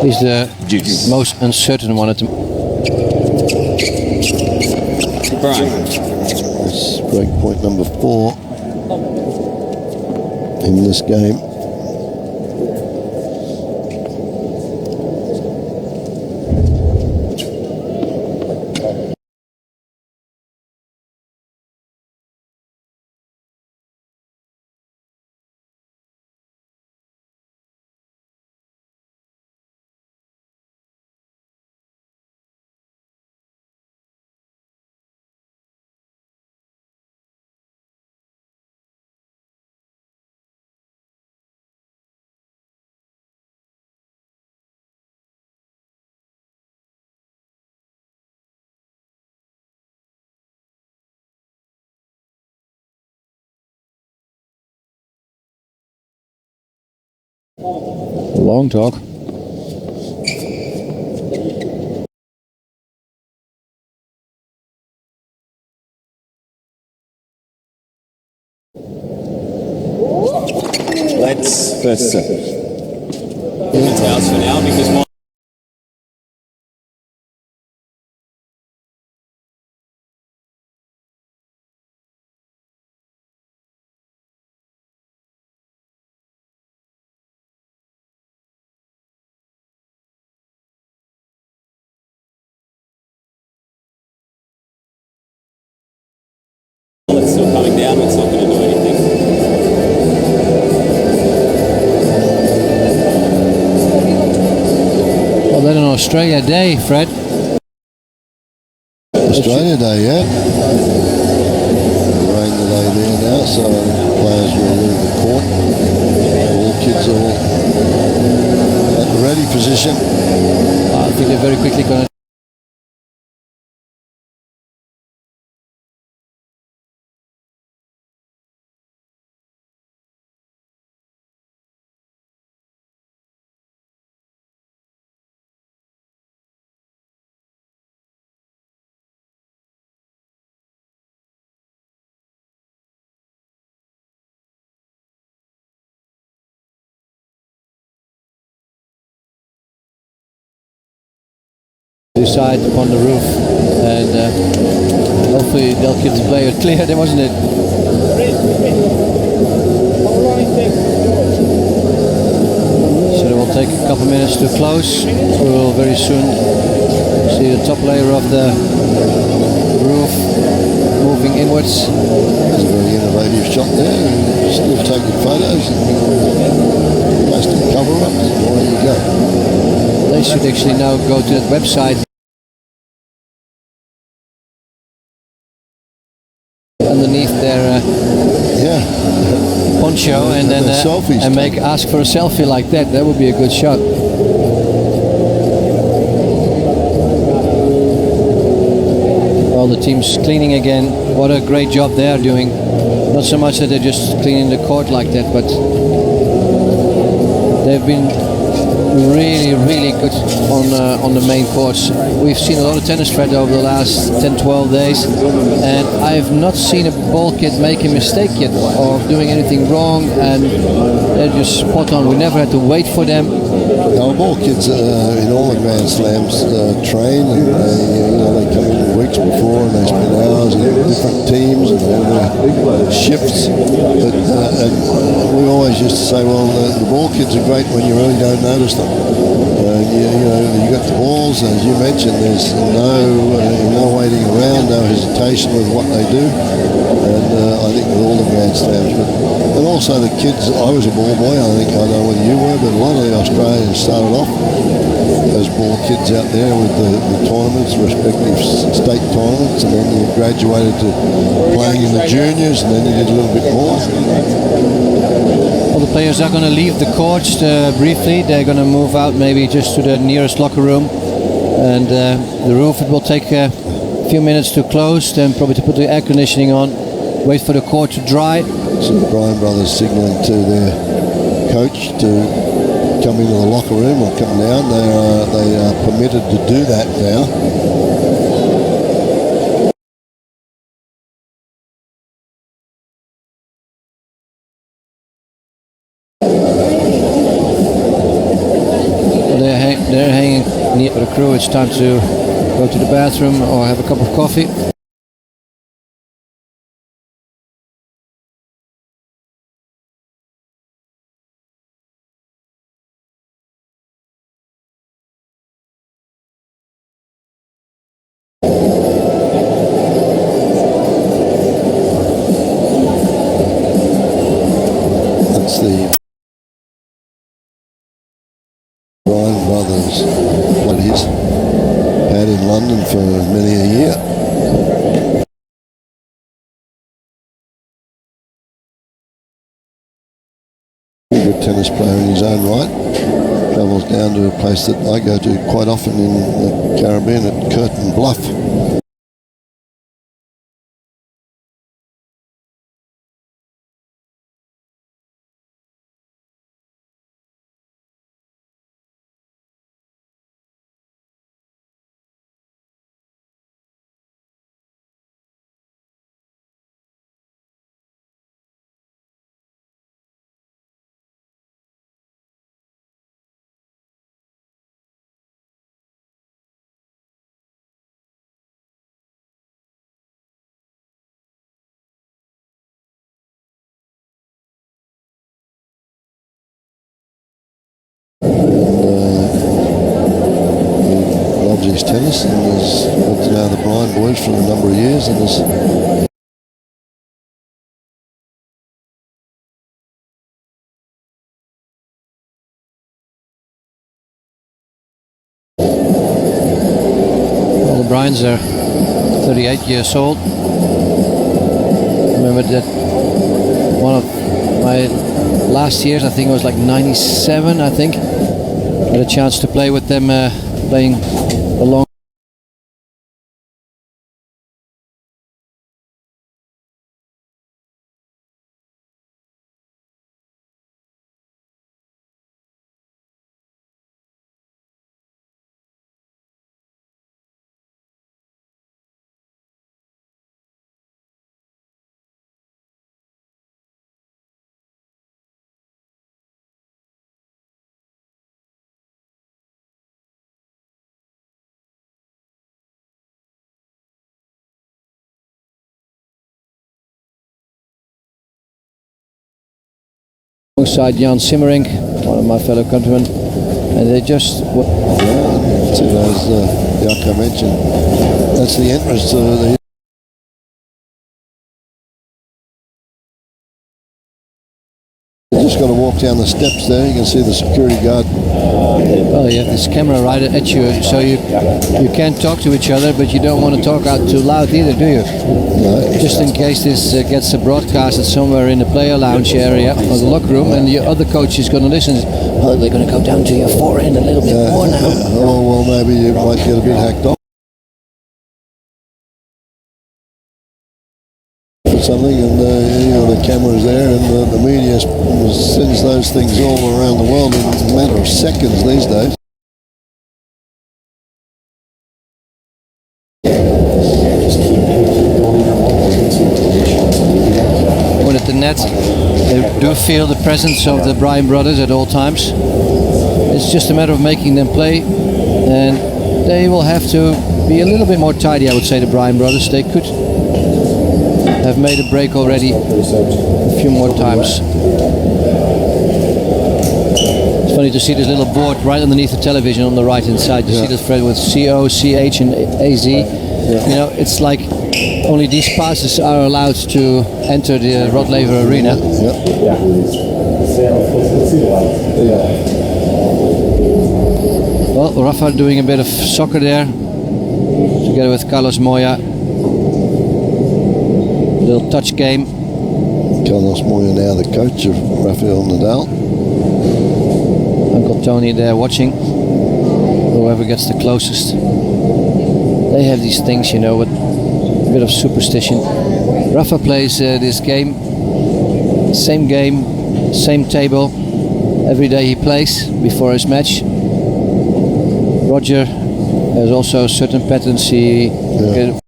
He's the most uncertain one at the Bryan. That's break point number 4 in this game. long talk. Let's first serve. It's ours for now because one. It's still coming down, but it's not going to do anything. Well, then on Australia Day, Fred. Australia Day, yeah. Rain delay there now, so players will leave the court. All kids are at the ready position. I think they're very quickly going to. Decide upon the roof, and hopefully they'll keep the player clear. There wasn't it. So it will take a couple minutes to close. We will very soon see the top layer of the roof moving inwards. It's a very innovative shot there. Still taking photos. Plastic cover up. Away you go. They should actually now go to that website. Underneath their poncho, and then ask for a selfie like that. That would be a good shot. Well, the teams cleaning again. What a great job they are doing. Not so much that they're just cleaning the court like that, but they've been really, really good on the main courts. We've seen a lot of tennis, Fred, over the last 10-12 days, and I have not seen a ball kid make a mistake yet or doing anything wrong, and they're just spot on. We never had to wait for them. Our ball kids in all the Grand Slams train, and they come in weeks before and they spend hours in different teams and all their shifts. But we always used to say, well, the ball kids are great when you really don't notice them. You got the balls, as you mentioned. There's no waiting around, no hesitation with what they do, and I think with all the Grand Slams. But also the kids. I was a ball boy. I think I know whether you were, but a lot of the Australians started off as ball kids out there with the tournaments, respective state tournaments, and then you graduated to playing in the juniors, and then you did a little bit more. Well, the players are going to leave the courts briefly. They're going to move out maybe just to the nearest locker room, and the roof, it will take a few minutes to close, then probably to put the air conditioning on, wait for the court to dry. So the Bryan brothers signalling to their coach to come into the locker room or come down. They are permitted to do that now. They're hanging near the crew. It's time to go to the bathroom or have a cup of coffee. That's the Bryan brothers, what he's had in London for many a year. Good tennis player in his own right. Travels down to a place that I go to quite often in the Caribbean at Curtin Bluff. His tennis and has got to know the Bryan boys for a number of years, and has well, the Bryans are 38 years old. Remember that one of my last years, I think it was like 97, I think. I had a chance to play with them, playing along. Alongside Jan Simmering, one of my fellow countrymen, and they just... as Jaco mentioned, that's the entrance to the... You just got to walk down the steps there, you can see the security guard. Well, you have this camera right at you, so you can't talk to each other, but you don't want to talk out too loud either, do you? No, just in case this gets broadcasted somewhere in the player lounge area or the locker room, and your other coach is going to listen. Oh, they're going to go down to your forehand a little bit more now. Oh, well, maybe you might get a bit hacked off. or something, and the camera's there, and the media sends those things all around the world in a matter of seconds these days. When at the net, they do feel the presence of the Bryan brothers at all times. It's just a matter of making them play, and they will have to be a little bit more tidy, I would say, the Bryan brothers. They could have made a break already a few more times. It's funny to see this little board right underneath the television on the right hand side. You see this thread with CO, CH and AZ. You know, it's like only these passes are allowed to enter the Rod Laver Arena. Well, Rafa doing a bit of soccer there, together with Carlos Moya. Little touch game. Carlos Moya now the coach of Rafael Nadal. Uncle Tony there watching. Whoever gets the closest. They have these things, you know, with a bit of superstition. Rafa plays this game, same table, every day he plays before his match. Roger has also certain patterns he in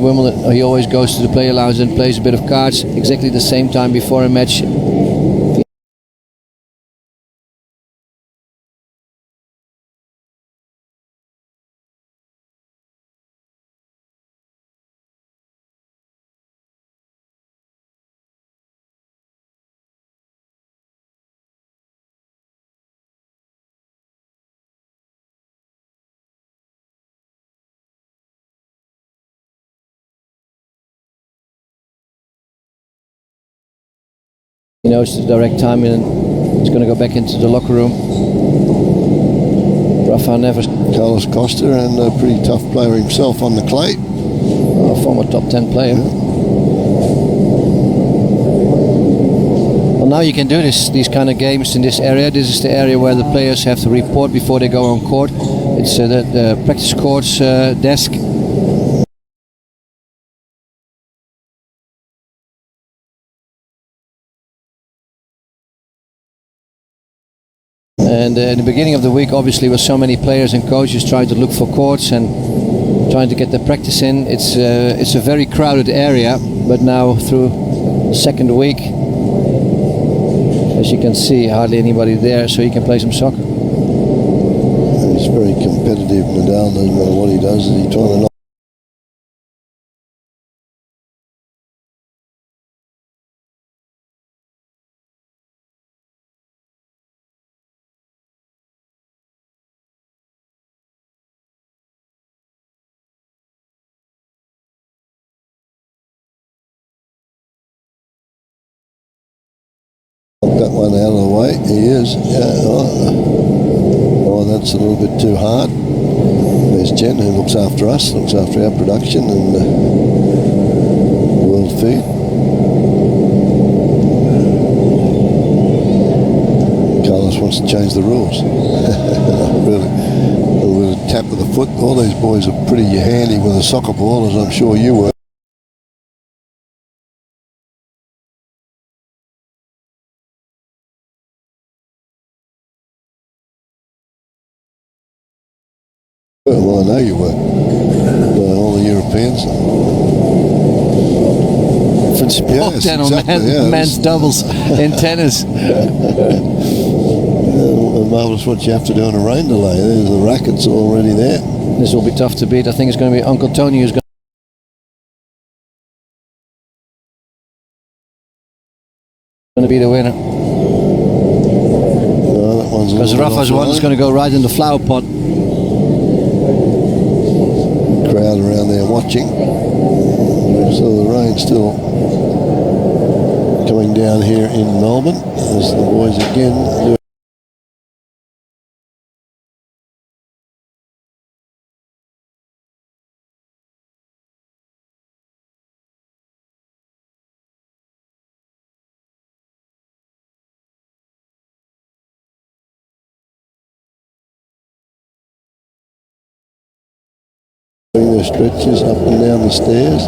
Wimbledon. He always goes to the player lounge and plays a bit of cards exactly the same time before a match. He knows the direct time and he's going to go back into the locker room. Rafa never... Carlos Costa, and a pretty tough player himself on the clay. A former top 10 player. Well, now you can do these kind of games in this area. This is the area where the players have to report before they go on court. It's the practice courts desk. And in the beginning of the week, obviously, with so many players and coaches trying to look for courts and trying to get the practice in, it's a very crowded area. But now through the second week, as you can see, hardly anybody there, so you can play some soccer. He's very competitive, Nadal. No matter what he does, is he trying to knock. That one out of the way. He is. Yeah. Oh, that's a little bit too hard. There's Jen, who looks after us, looks after our production and world feed. Carlos wants to change the rules. Really. With a tap of the foot. All these boys are pretty handy with a soccer ball, as I'm sure you were. Well, I know you were. All the Europeans. Different sport then on men's doubles in tennis. Marvellous what you have to do in a rain delay. There's the rackets already there. This will be tough to beat. I think it's going to be Uncle Tony who's going to be the winner. No, that one's because Rafa's one is going to go right in the flower pot. Crowd around there watching. So the rain's still coming down here in Melbourne as the boys again do Doing their stretches up and down the stairs.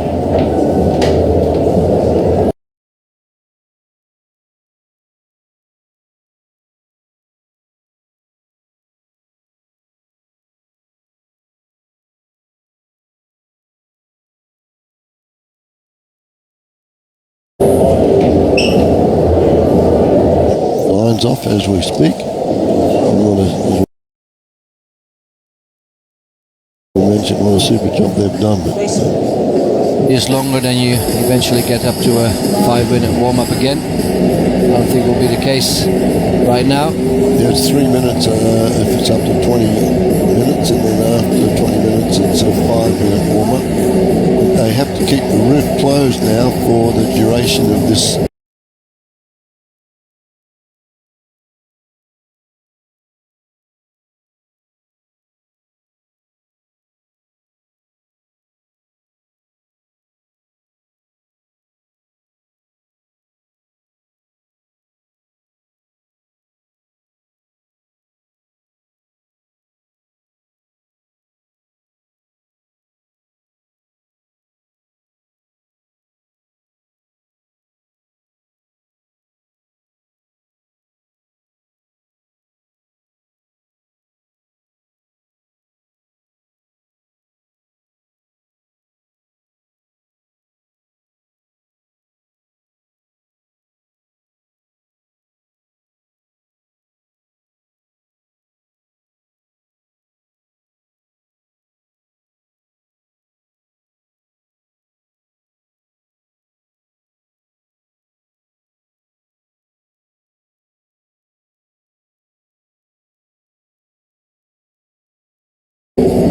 Lines off as we speak. As we mentioned, what a super job they've done. But Is longer than you eventually get up to a 5-minute warm-up again. I don't think will be the case right now. yeah, it's 3 minutes if it's up to 20 minutes, and then after 20 minutes it's a 5-minute warm-up. They have to keep the roof closed now for the duration of this.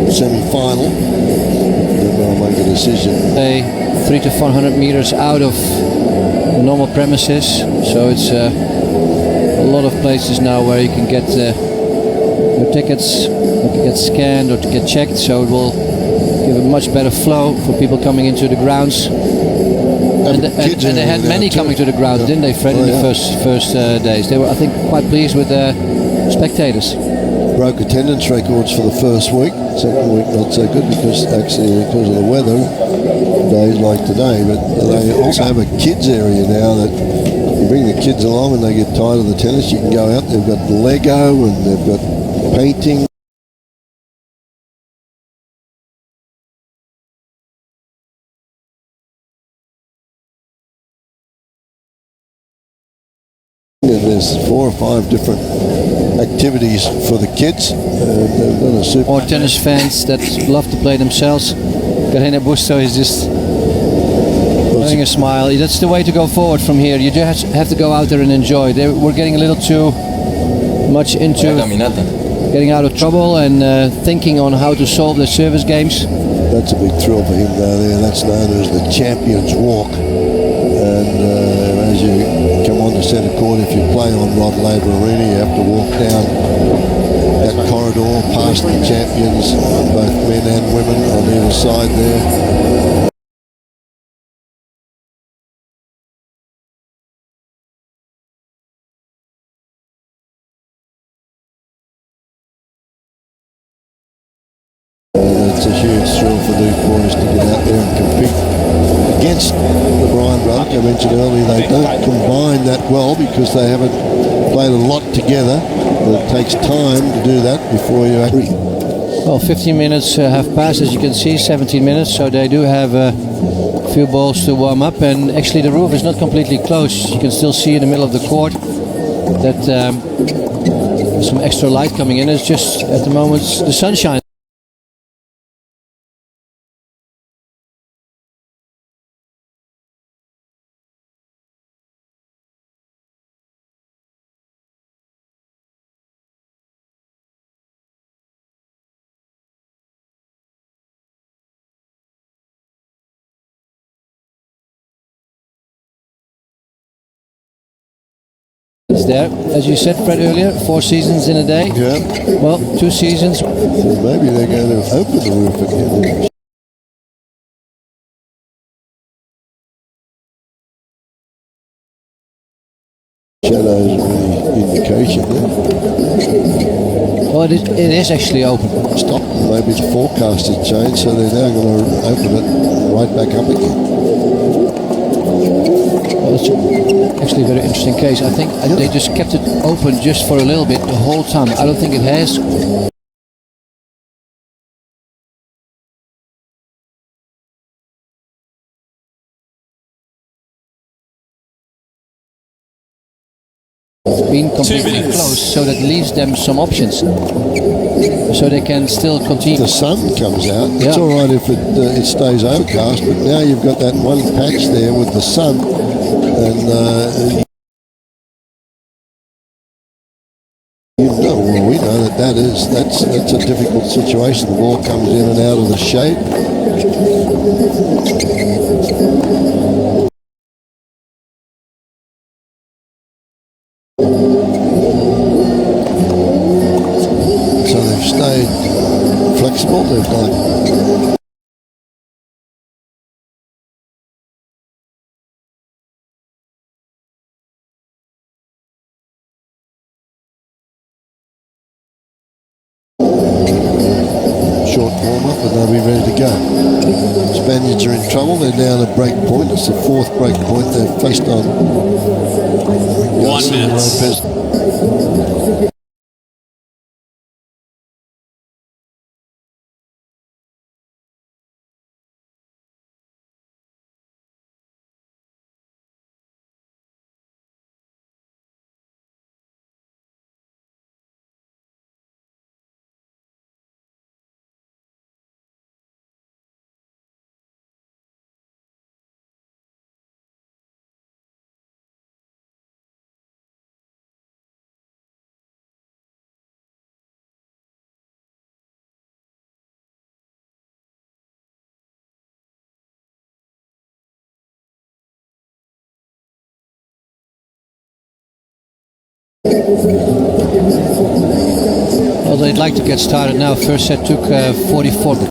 Semi-final, then they'll make a decision. 300 to 400 meters out of the normal premises, so it's a lot of places now where you can get your tickets, or to get scanned or to get checked, so it will give a much better flow for people coming into the grounds. And they had many coming to the grounds, didn't they, Fred, in the first days? They were, I think, quite pleased with the spectators. Broke attendance records for the first week. Second week not so good because of the weather, days like today. But they also have a kids area now that you bring the kids along and they get tired of the tennis. You can go out. They've got Lego and they've got painting. And there's 4 or 5 different activities for the kids. They've done a super. More tennis fans that love to play themselves. Carreno Busta is just having a smile. That's the way to go forward from here. You just have to go out there and enjoy. We're getting a little too much into getting out of trouble and thinking on how to solve the service games. That's a big thrill for him there. That's known as the Champions Walk. And as you come on to centre court, if you play on Rod Laver Arena, you have to walk down that corridor past the champions, both men and women, on either side there. It's a huge thrill for these boys to get out there and compete against the Bryan brothers. I mentioned earlier they don't combine that well because they haven't played a lot together. But it takes time to do that before you agree. Well, 15 minutes have passed, as you can see, 17 minutes, so they do have a few balls to warm up, and actually the roof is not completely closed. You can still see in the middle of the court that there's some extra light coming in. It's just at the moment the sunshine. It's there, as you said, Fred, earlier, 4 seasons in a day. Yeah. Well, 2 seasons. Maybe they're going to open the roof again. Shadows really indicate indication there. Oh, it is actually open. Stop. Maybe the forecast has changed, so they're now going to open it right back up again. Well, it's actually a very interesting case. I think they just kept it open just for a little bit the whole time. I don't think it has. Been completely closed, so that leaves them some options, so they can still continue. The sun comes out. Yeah. It's all right if it stays overcast, but now you've got that one patch there with the sun, and we know that's a difficult situation. The ball comes in and out of the shade. So they've stayed flexible. They've done. Short warm-up and they'll be ready to go. Spaniards are in trouble. They're down a break point. It's the fourth break point they've faced on. 1 minute. Garcia-Lopez. Well, they'd like to get started now. First set took 44.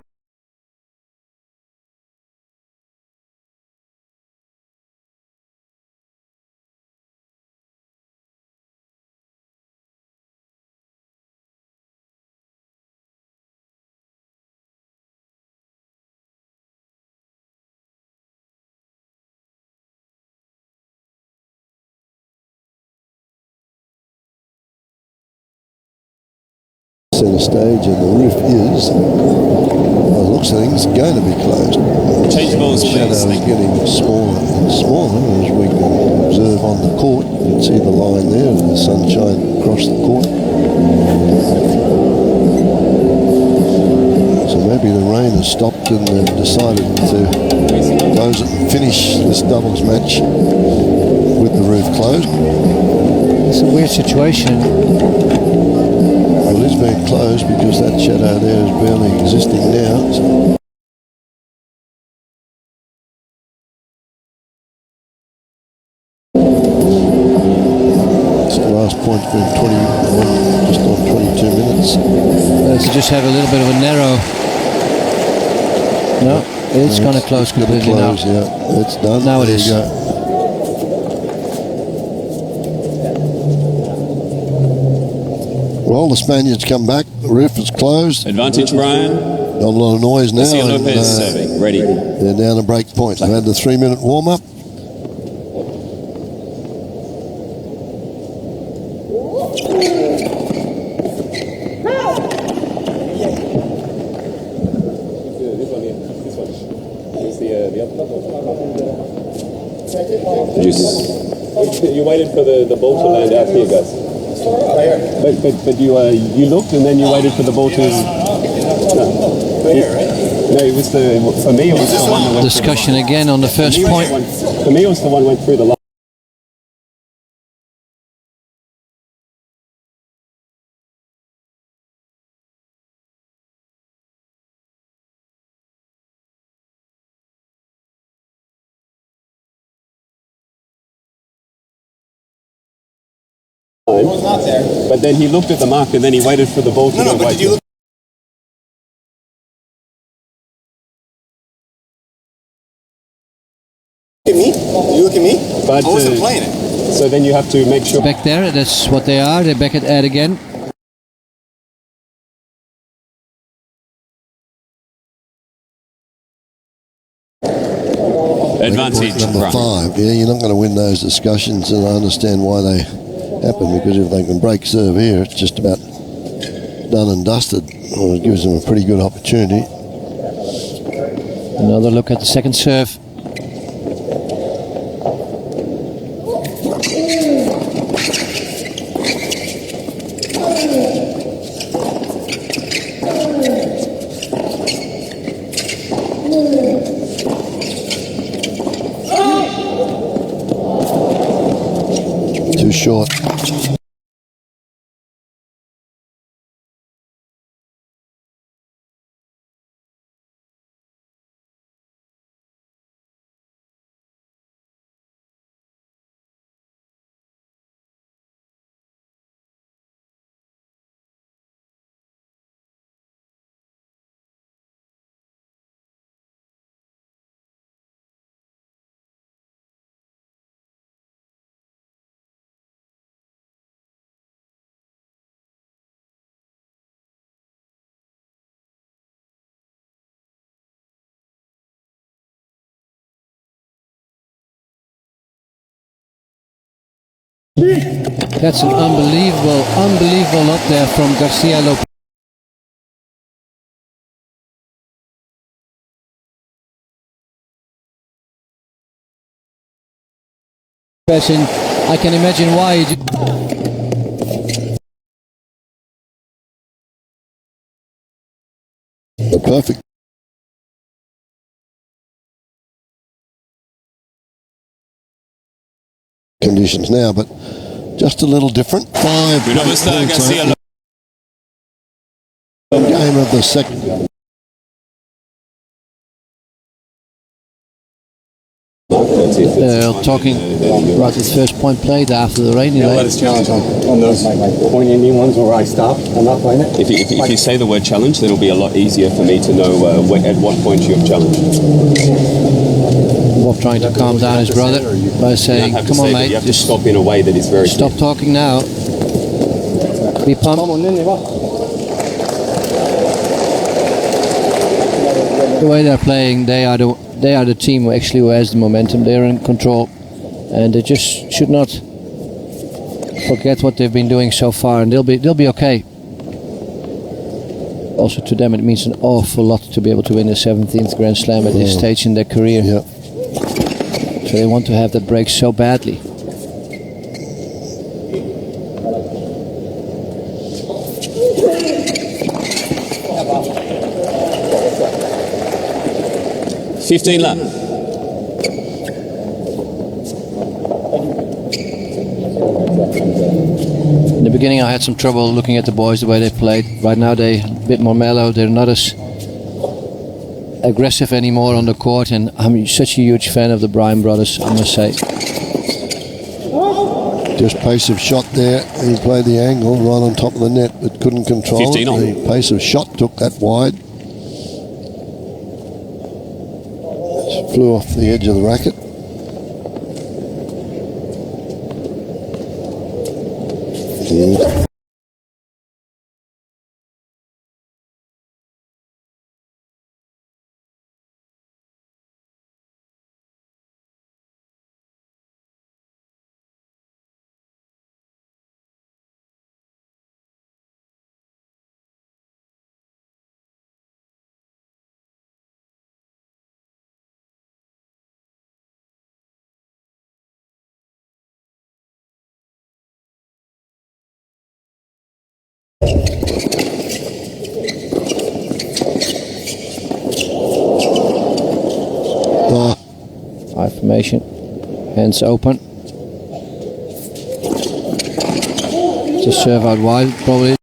Center stage, and the roof is, by the looks of things, going to be closed. Change balls, The shadow please. is getting smaller and smaller as we can observe on the court. You can see the line there and the sunshine across the court. So maybe the rain has stopped and they've decided to close it and finish this doubles match with the roof closed. It's a weird situation. Well, it is being closed because that shadow there is barely existing now. So the last point's been 21, just on 22 minutes. Let's just have a little bit of a narrow. No, it's going to close completely now. Yeah, it's done. Now it There is. you go. Well, the Spaniards come back. The roof is closed. Advantage, Bryan. Not a lot of noise now. Garcia-Lopez serving. Ready. They're down a break point. They had the 3-minute warm-up. You waited for the ball to land out here, guys. But you looked and then you waited for the ball to. No, it was for me it was the one that went. Discussion again on the first point. For me it was the one that went through the line. Was not there. But then he looked at the mark and then he waited for the ball to go But right. did you look at me? Did you look at me? But, I wasn't playing it. So then you have to make sure. Back there, that's what they are. They're back at ad again. Advantage. Number Right. 5. Yeah, you're not going to win those discussions, and I understand why they happen, because if they can break serve here, it's just about done and dusted. Well, it gives them a pretty good opportunity. Another look at the second serve. Too short. That's an unbelievable lot there from Garcia-Lopez. I can imagine why. The perfect conditions now, but just a little different. 5 Carreno Busta, points Garcia-Lopez. game of the second. Talking about the first point played after the rainy Let day. us challenge on those point ending ones where I stop. I'm not playing it. If you say the word challenge, then it'll be a lot easier for me to know at what point you've challenged. Bob trying to calm down his brother by saying, have to "Come on, say that mate, you have to just stop in a way that is very stop talking now. Be pumped." The way they're playing, they are the team who has the momentum. They're in control, and they just should not forget what they've been doing so far, and they'll be okay. Also, to them, it means an awful lot to be able to win the 17th Grand Slam at this stage in their career. Yeah. So they want to have that break so badly. $15 lap. In the beginning, I had some trouble looking at the boys, the way they played. Right now, they're a bit more mellow. They're not as aggressive anymore on the court, and I'm such a huge fan of the Bryan brothers, I must say. Just pace of shot there. He played the angle right on top of the net, but couldn't control 15 it. on. The pace of shot took that wide. Flew off the edge of the racket. Yeah. High formation, hands open. Just serve out wide, probably.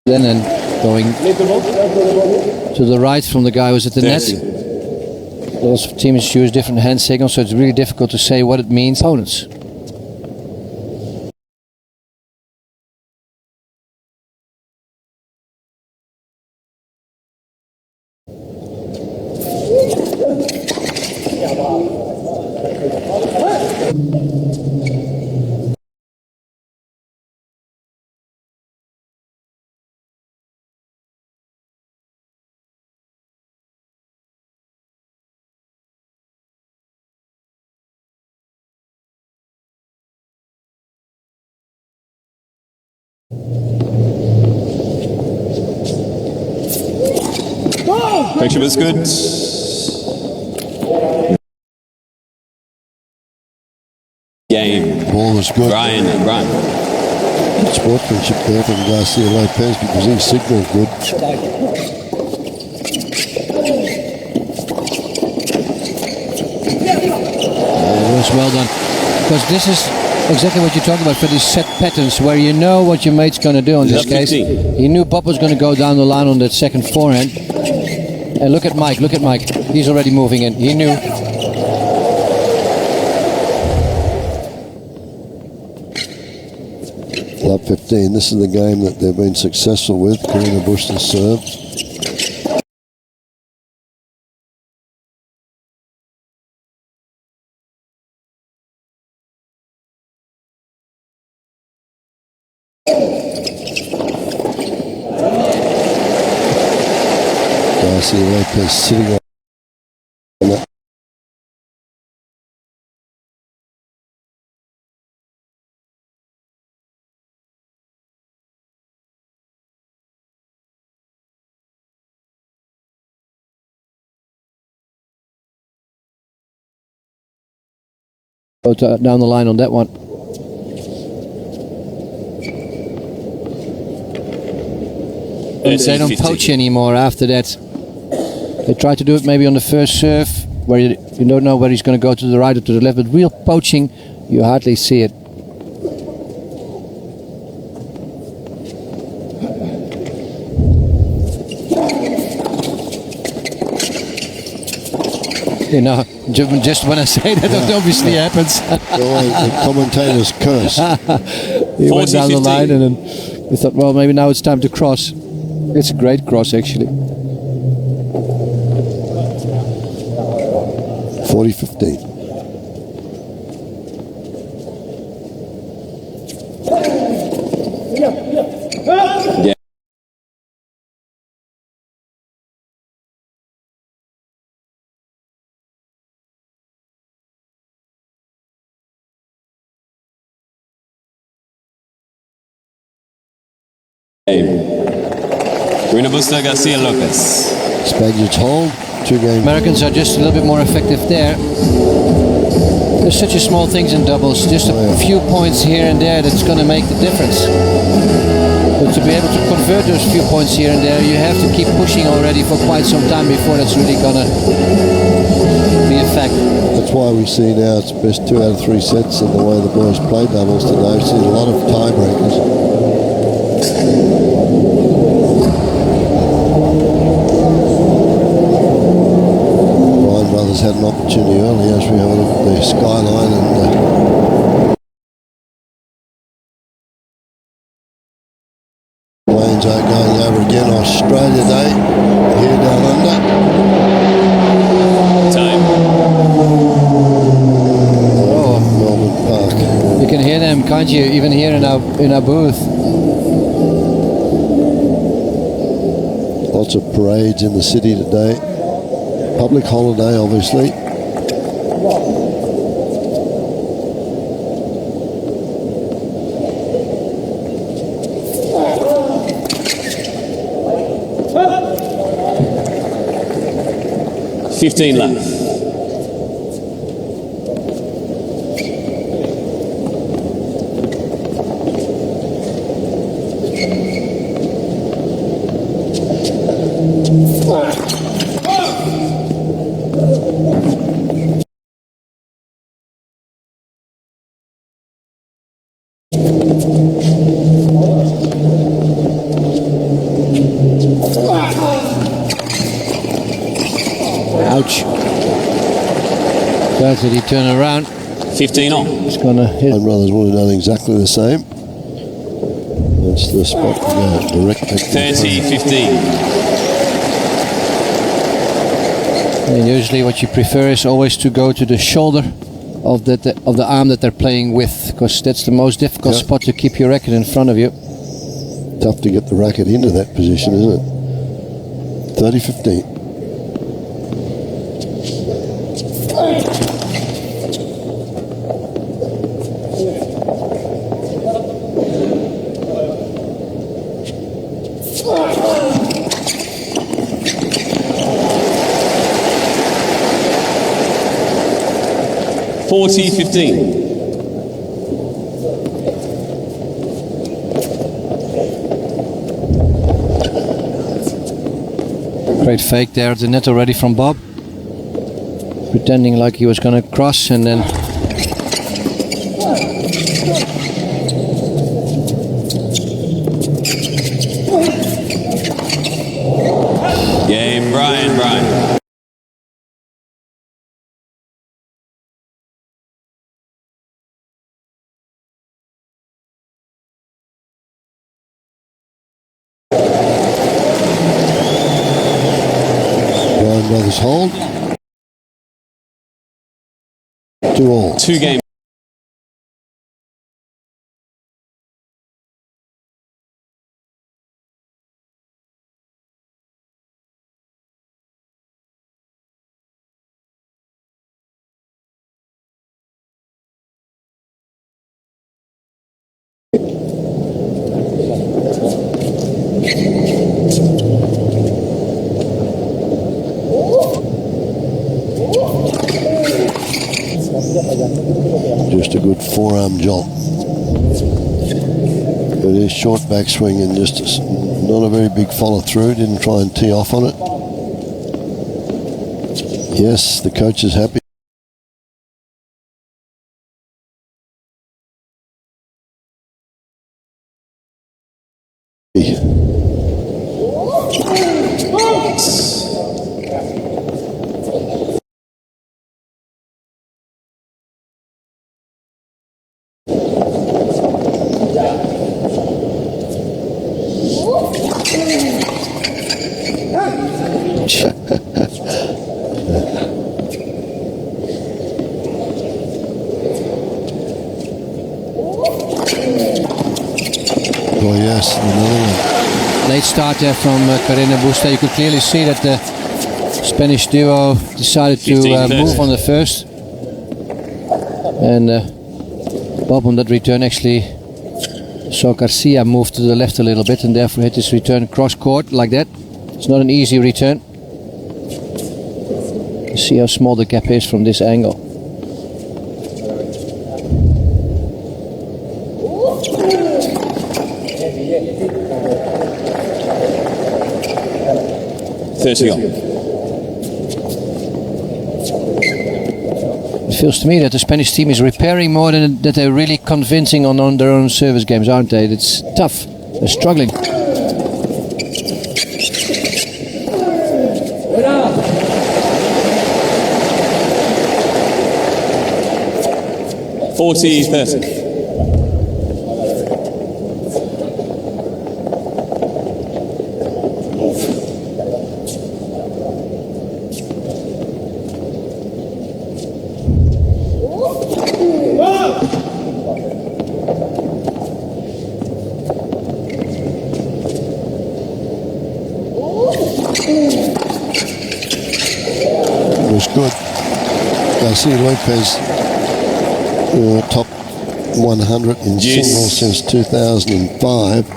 Then and going to the right from the guy who's at the net. Those teams use different hand signals, so it's really difficult to say what it means. Opponents. Picture was good. Game. Ball was good. Bryan. Sportsmanship there from Garcia-Lopez because he signalled good. It was well done. Because this is exactly what you're talking about for these set patterns where you know what your mate's going to do in this case. 15. He knew Bob was going to go down the line on that second forehand. And look at Mike. He's already moving in. He knew. Club 15, this is the game that they've been successful with. Carreno Busta serve. Garcia-Lopez sitting on that. Go down the line on that one. They don't poach anymore after that. They try to do it maybe on the first serve where you don't know whether he's going to go to the right or to the left, but real poaching, you hardly see it. You know, just when I say that, it obviously happens. The commentators curse. He went down the line and then we thought, well, maybe now it's time to cross. It's a great cross, actually. 40-15. Yeah. Carreno Busta, Garcia-Lopez. Spaniards hold. 2 games. Americans are just a little bit more effective there. There's such a small things in doubles, just a few points here and there that's going to make the difference. But to be able to convert those few points here and there, you have to keep pushing already for quite some time before that's really going to be a fact. That's why we see now it's best 2 out of 3 sets in the way the boys play doubles today. We see a lot of tiebreakers. Bryan brothers had an opportunity early as we have a look at the skyline and planes are going over again. Australia Day here down under. Time. Melbourne Park. You can hear them, can't you? Even here in our booth. Lots of parades in the city today. Public holiday, obviously. $15 left. Ouch. Guys, did he turn around? 15 on. It's going to hit. My brothers would have done exactly the same. That's the spot to go direct. 30-15. And usually what you prefer is always to go to the shoulder of the arm that they're playing with, because that's the most difficult spot to keep your racket in front of you. Tough to get the racket into that position, isn't it? 30-15. 40-15. Great fake there at the net already from Bob. Pretending like he was going to cross and then... Game, Bryan. Bryan brothers hold. 2-all. 2 game. Just a good forearm jolt. It is short backswing and just not a very big follow through. Didn't try and tee off on it. Yes, the coach is happy. Oh yes, another one. Late start there from Carreno Busta. You could clearly see that the Spanish duo decided to move on the first. And Bob on that return actually saw Garcia move to the left a little bit and therefore hit his return cross court like that. It's not an easy return. You see how small the gap is from this angle. It feels to me that the Spanish team is repairing more than that they're really convincing on their own service games, aren't they? It's tough. They're struggling. Was good. Garcia-Lopez top 100 in singles since 2005.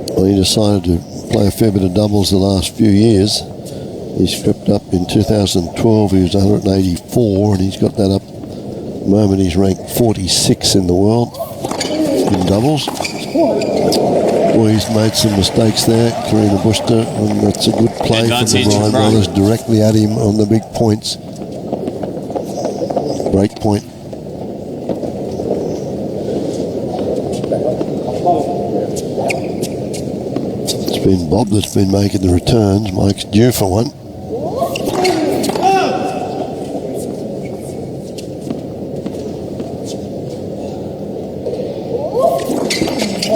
Well, he decided to play a fair bit of doubles the last few years. He's crept up in 2012. He was 184, and he's got that up. At the moment, he's ranked 46 in the world in doubles. Well, he's made some mistakes there, Carreno Busta, and that's a good play from the Bryan brothers directly at him on the big points. Break point. It's been Bob that's been making the returns. Mike's due for one.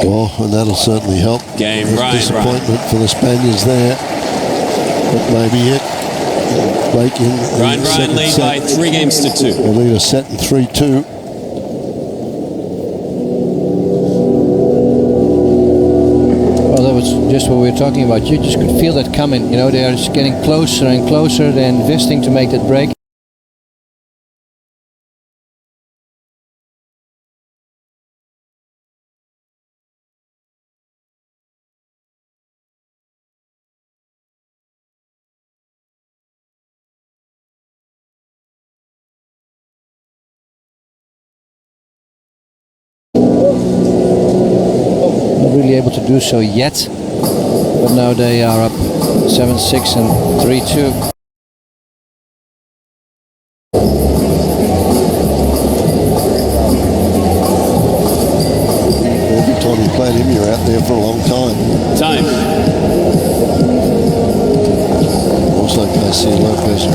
Oh, and that'll certainly help. Game, disappointment for the Spaniards there. That may be it. Break in. Bryan lead by 3 games to 2. They lead a set in 3-2. Well, that was just what we were talking about. You just could feel that coming. You know, they are just getting closer and closer. They're investing to make that break. Not really able to do so yet, but now they are up 7-6 and 3-2. Every time you played him, you're out there for a long time. Time. Also, Garcia-Lopez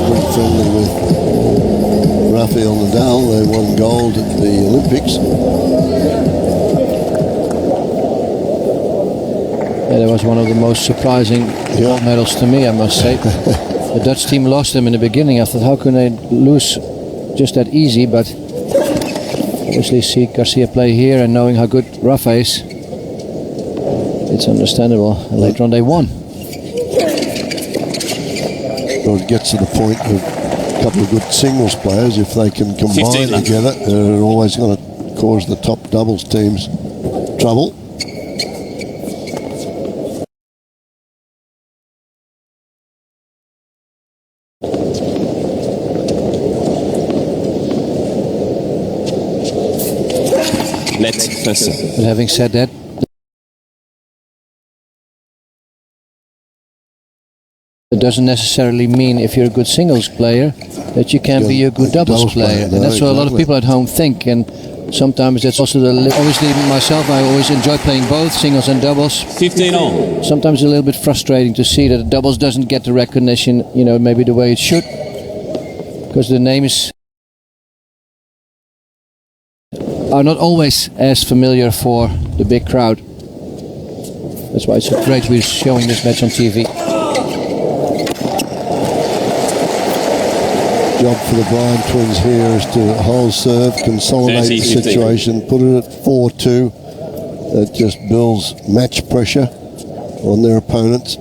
pretty friendly with Rafael Nadal. They won gold at the Olympics. Yeah, that was one of the most surprising gold medals to me, I must say. The Dutch team lost them in the beginning. I thought, how can they lose just that easy? But obviously, see Garcia play here and knowing how good Rafa is, it's understandable. And later on, they won. Well, it gets to the point of a couple of good singles players. If they can combine together, they're always going to cause the top doubles teams trouble. But having said that, it doesn't necessarily mean if you're a good singles player that you can be a good doubles player. And that's what a lot of people at home think. And sometimes that's also obviously myself, I always enjoy playing both singles and doubles. 15 all. Sometimes it's a little bit frustrating to see that the doubles doesn't get the recognition, maybe the way it should, because the names are not always as familiar for the big crowd. That's why it's so great we're showing this match on TV. Job for the Bryan twins here is to hold serve, consolidate the situation, put it at 4-2. That just builds match pressure on their opponents.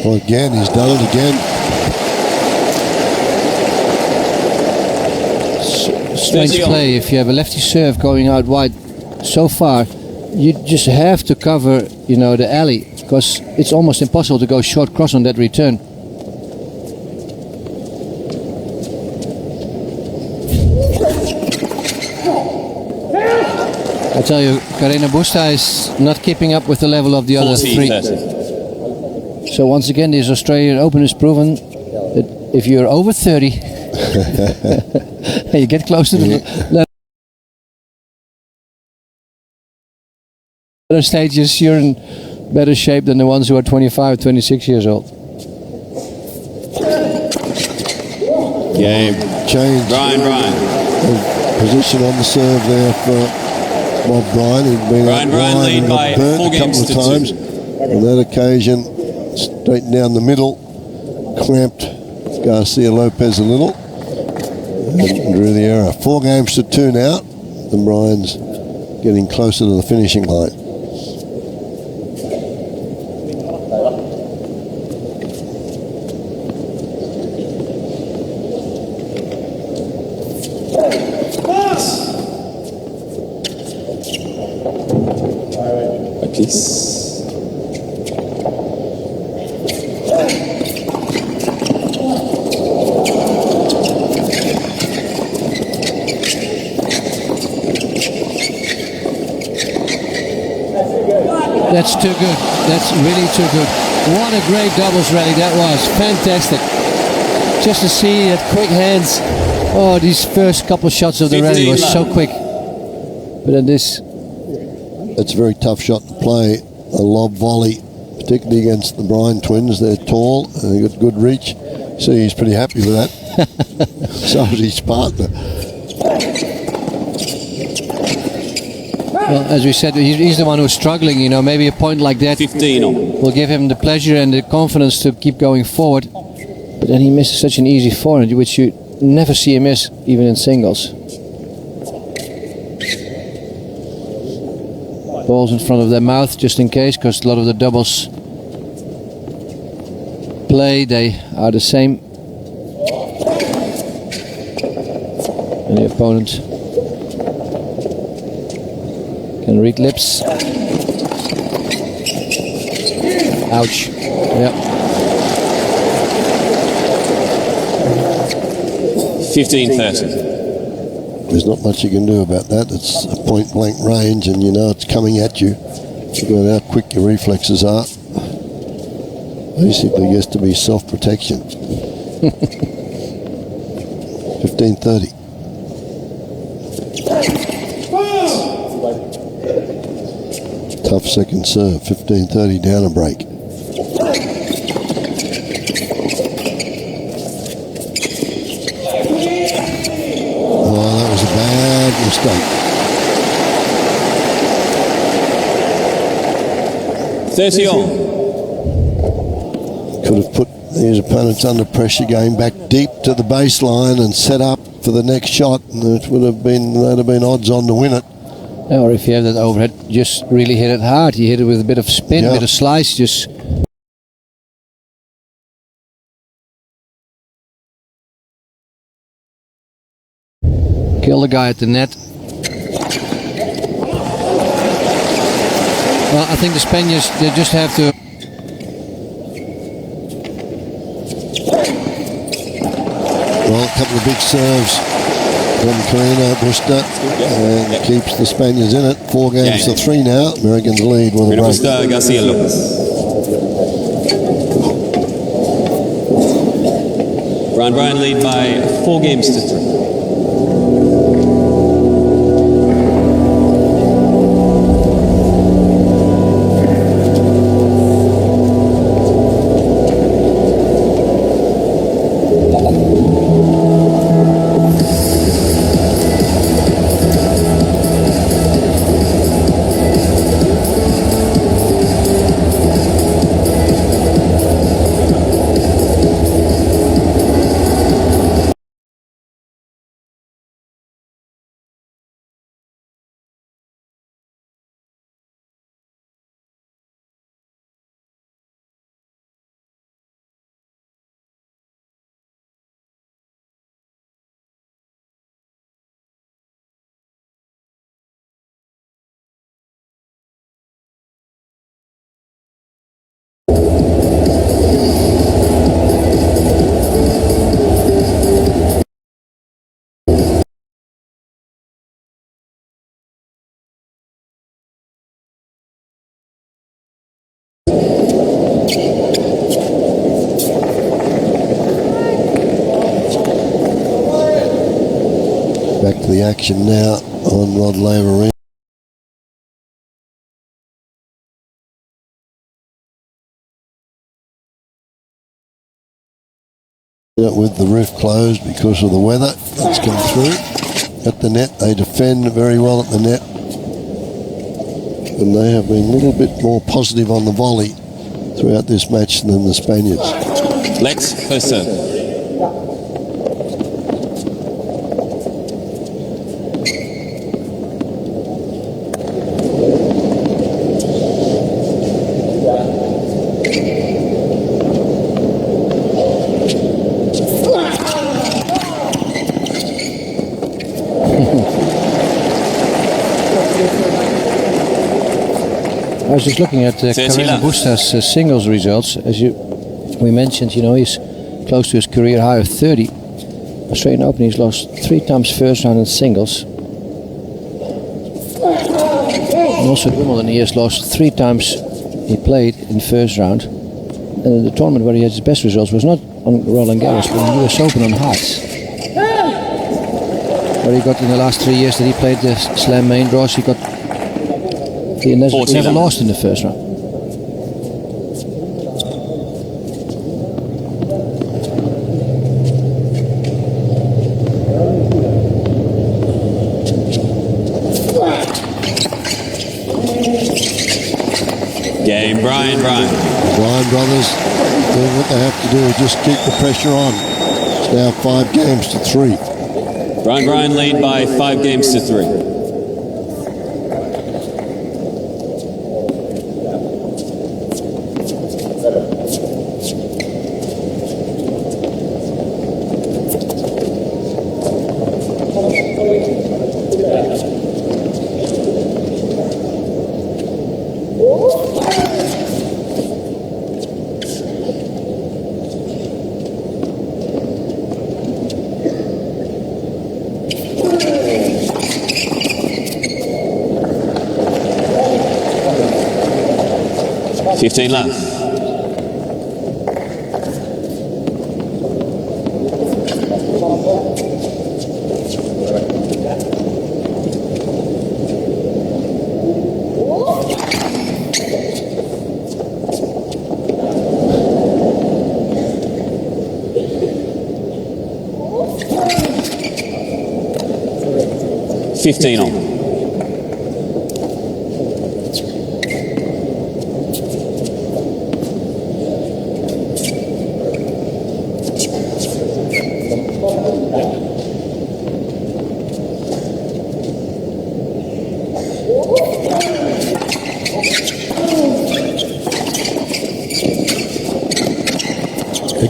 Well, again, he's done it again. Strange play. If you have a lefty serve going out wide so far, you just have to cover, the alley, because it's almost impossible to go short cross on that return. I tell you, Carreno Busta is not keeping up with the level of the other three. So once again, this Australian Open has proven that if you're over 30, you get close to the later stages, you're in better shape than the ones who are 25, 26 years old. Game. Change. Bryan. Position on the serve there for Bob Bryan. He'd been Bryan lead by 4 games a couple of times. On that occasion, straight down the middle, clamped Garcia-Lopez a little and drew the error. 4 games to 2 now, and Bryan's getting closer to the finishing line. Peace. That's too good. That's really too good. What a great doubles rally that was. Fantastic. Just to see that quick hands. Oh, these first couple shots of the rally was so quick. But then this... It's a very tough shot to play. A lob volley, particularly against the Bryan twins. They're tall and they've got good reach. So he's pretty happy with that. So is his partner. Well, as we said, he's the one who's struggling, maybe a point like that 15 will give him the pleasure and the confidence to keep going forward. But then he misses such an easy forehand, which you never see him miss, even in singles. Balls in front of their mouth, just in case, because a lot of the doubles play, they are the same. And the opponent can read lips. Ouch. Yeah. 15-30. There's not much you can do about that. It's a point blank range and you know it's coming at you. Look at how quick your reflexes are. Basically gets to be self-protection. 15-30. Tough second serve. 15-30 down a break. Oh, that was a bad mistake. 30 on. Could have put his opponents under pressure, going back deep to the baseline and set up for the next shot, and it would have been, they'd have been odds on to win it. Or if you have that overhead, just really hit it hard. You hit it with a bit of spin, a bit of slice, just... kill the guy at the net. Well, I think the Spaniards, they just have to... Well, a couple of big serves from Carreno Busta and keeps the Spaniards in it. 4 games to 3 now. Americans lead with a Carreno break. Busta, Garcia-Lopez. Bryan lead by 4 games to 3. Back to the action now on Rod Laver. With the roof closed because of the weather that's come through. At the net, they defend very well at the net. And they have been a little bit more positive on the volley throughout this match than the Spaniards. Lex, first serve. I was just looking at Carreno Busta's singles results. As we mentioned, you know, he's close to his career high of 30. Australian Open, he's lost 3 times first round in singles. And also at Wimbledon, he has lost 3 times he played in first round. And the tournament where he had his best results was not on Roland Garros, but on US Open on Harts. Where he got in the last 3 years that he played the Slam main draws, he never lost in the first round. Game, Bryan. Bryan brothers doing what they have to do, just keep the pressure on. It's now 5 games to 3. Bryan lead by 5 games to 3. 15 left. Fifteen on.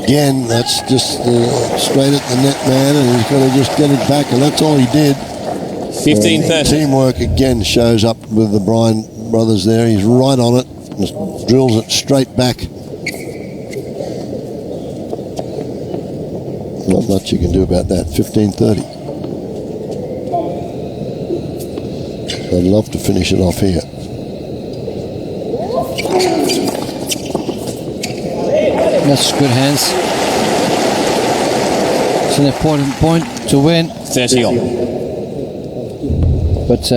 Again, that's just straight at the net man, and he's got to just get it back, and that's all he did. 15-30. Teamwork again shows up with the Bryan brothers there. He's right on it, just drills it straight back. Not much you can do about that. 15-30. I'd love to finish it off here. That's good hands. It's an important point to win. 30 on. But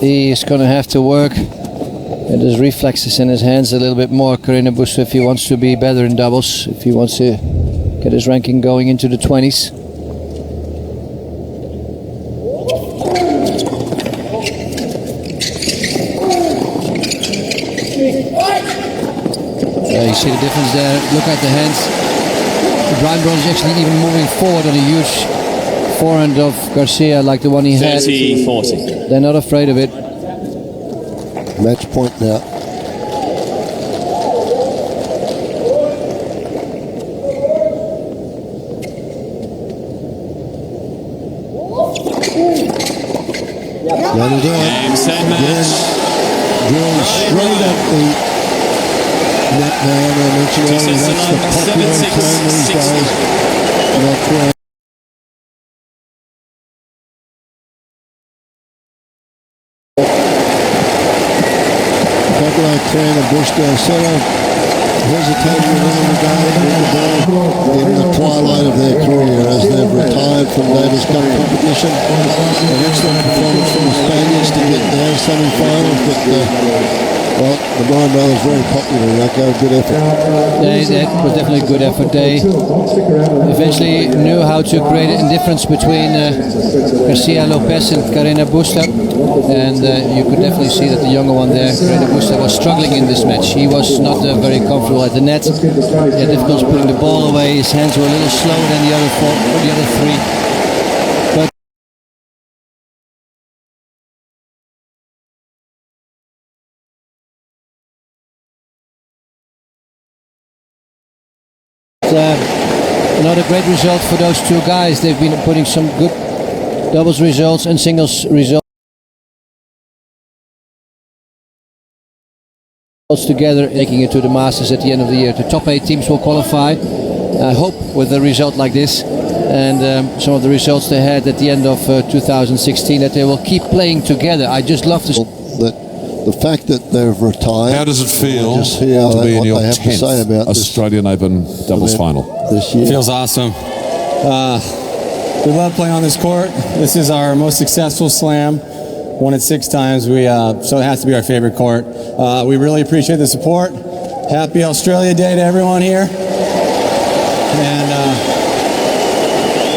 he is going to have to work at his reflexes in his hands a little bit more, Carreno Busta, if he wants to be better in doubles, if he wants to get his ranking going into the 20s. You see the difference there. Look at the hands. The Bryan brothers actually even moving forward on a huge forehand of Garcia like the one he had. 30-40. They're not afraid of it. Match point now. That'll do it. Game, set, match. Drill straight at the net man. I mentioned earlier, that's the popular term these days. That's where Carreno Busta sort of hesitating a little ago in the twilight of their career as they've retired from Davis Cup competition. An excellent performance from the Spaniards to get their semi-finals, but well, the Bryan brothers very popular and that gave a good effort. That was definitely a good effort. They eventually knew how to create a difference between Garcia-Lopez and Carreno Busta, and you could definitely see that the younger one there, Carreno Busta, was struggling in this match. He was not very comfortable at the net. He had difficulty putting the ball away. His hands were a little slower than the other three. But another great result for those two guys. They've been putting some good doubles results and singles results together, taking it to the Masters at the end of the year. The top 8 teams will qualify. I hope with a result like this and some of the results they had at the end of 2016 that they will keep playing together. I just love to see the fact that they've retired. How does it feel Just hear to be in your they have to say 10th about Australian Open doubles final? This year. Feels awesome. We love playing on this court. This is our most successful slam. Won it 6 times. So it has to be our favorite court. We really appreciate the support. Happy Australia Day to everyone here. And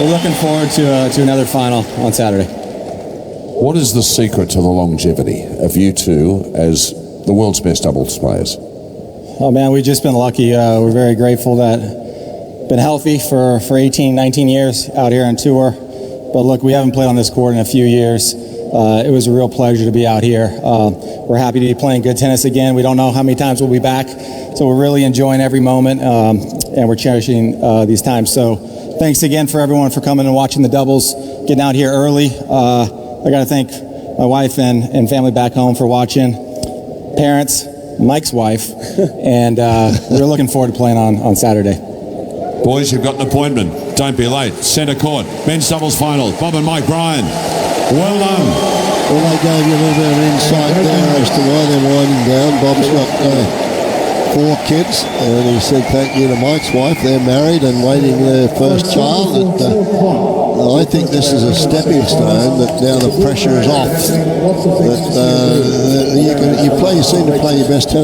we're looking forward to another final on Saturday. What is the secret to the longevity of you two as the world's best doubles players? Oh man, we've just been lucky. We're very grateful that been healthy for 18, 19 years out here on tour. But look, we haven't played on this court in a few years. It was a real pleasure to be out here. We're happy to be playing good tennis again. We don't know how many times we'll be back, so we're really enjoying every moment, and we're cherishing these times. So thanks again for everyone for coming and watching the doubles, getting out here early. I got to thank my wife and family back home for watching, parents, Mike's wife, and we're looking forward to playing on Saturday. Boys, you've got an appointment. Don't be late. Centre court, men's doubles final. Bob and Mike Bryan. Well done. Well, they gave you a little bit of insight there as to why they're winding down. Bob's got 4 kids, and he said thank you to Mike's wife. They're married and waiting their first child. And, I think this is a stepping stone, that now the pressure is off. That you seem to play your best tennis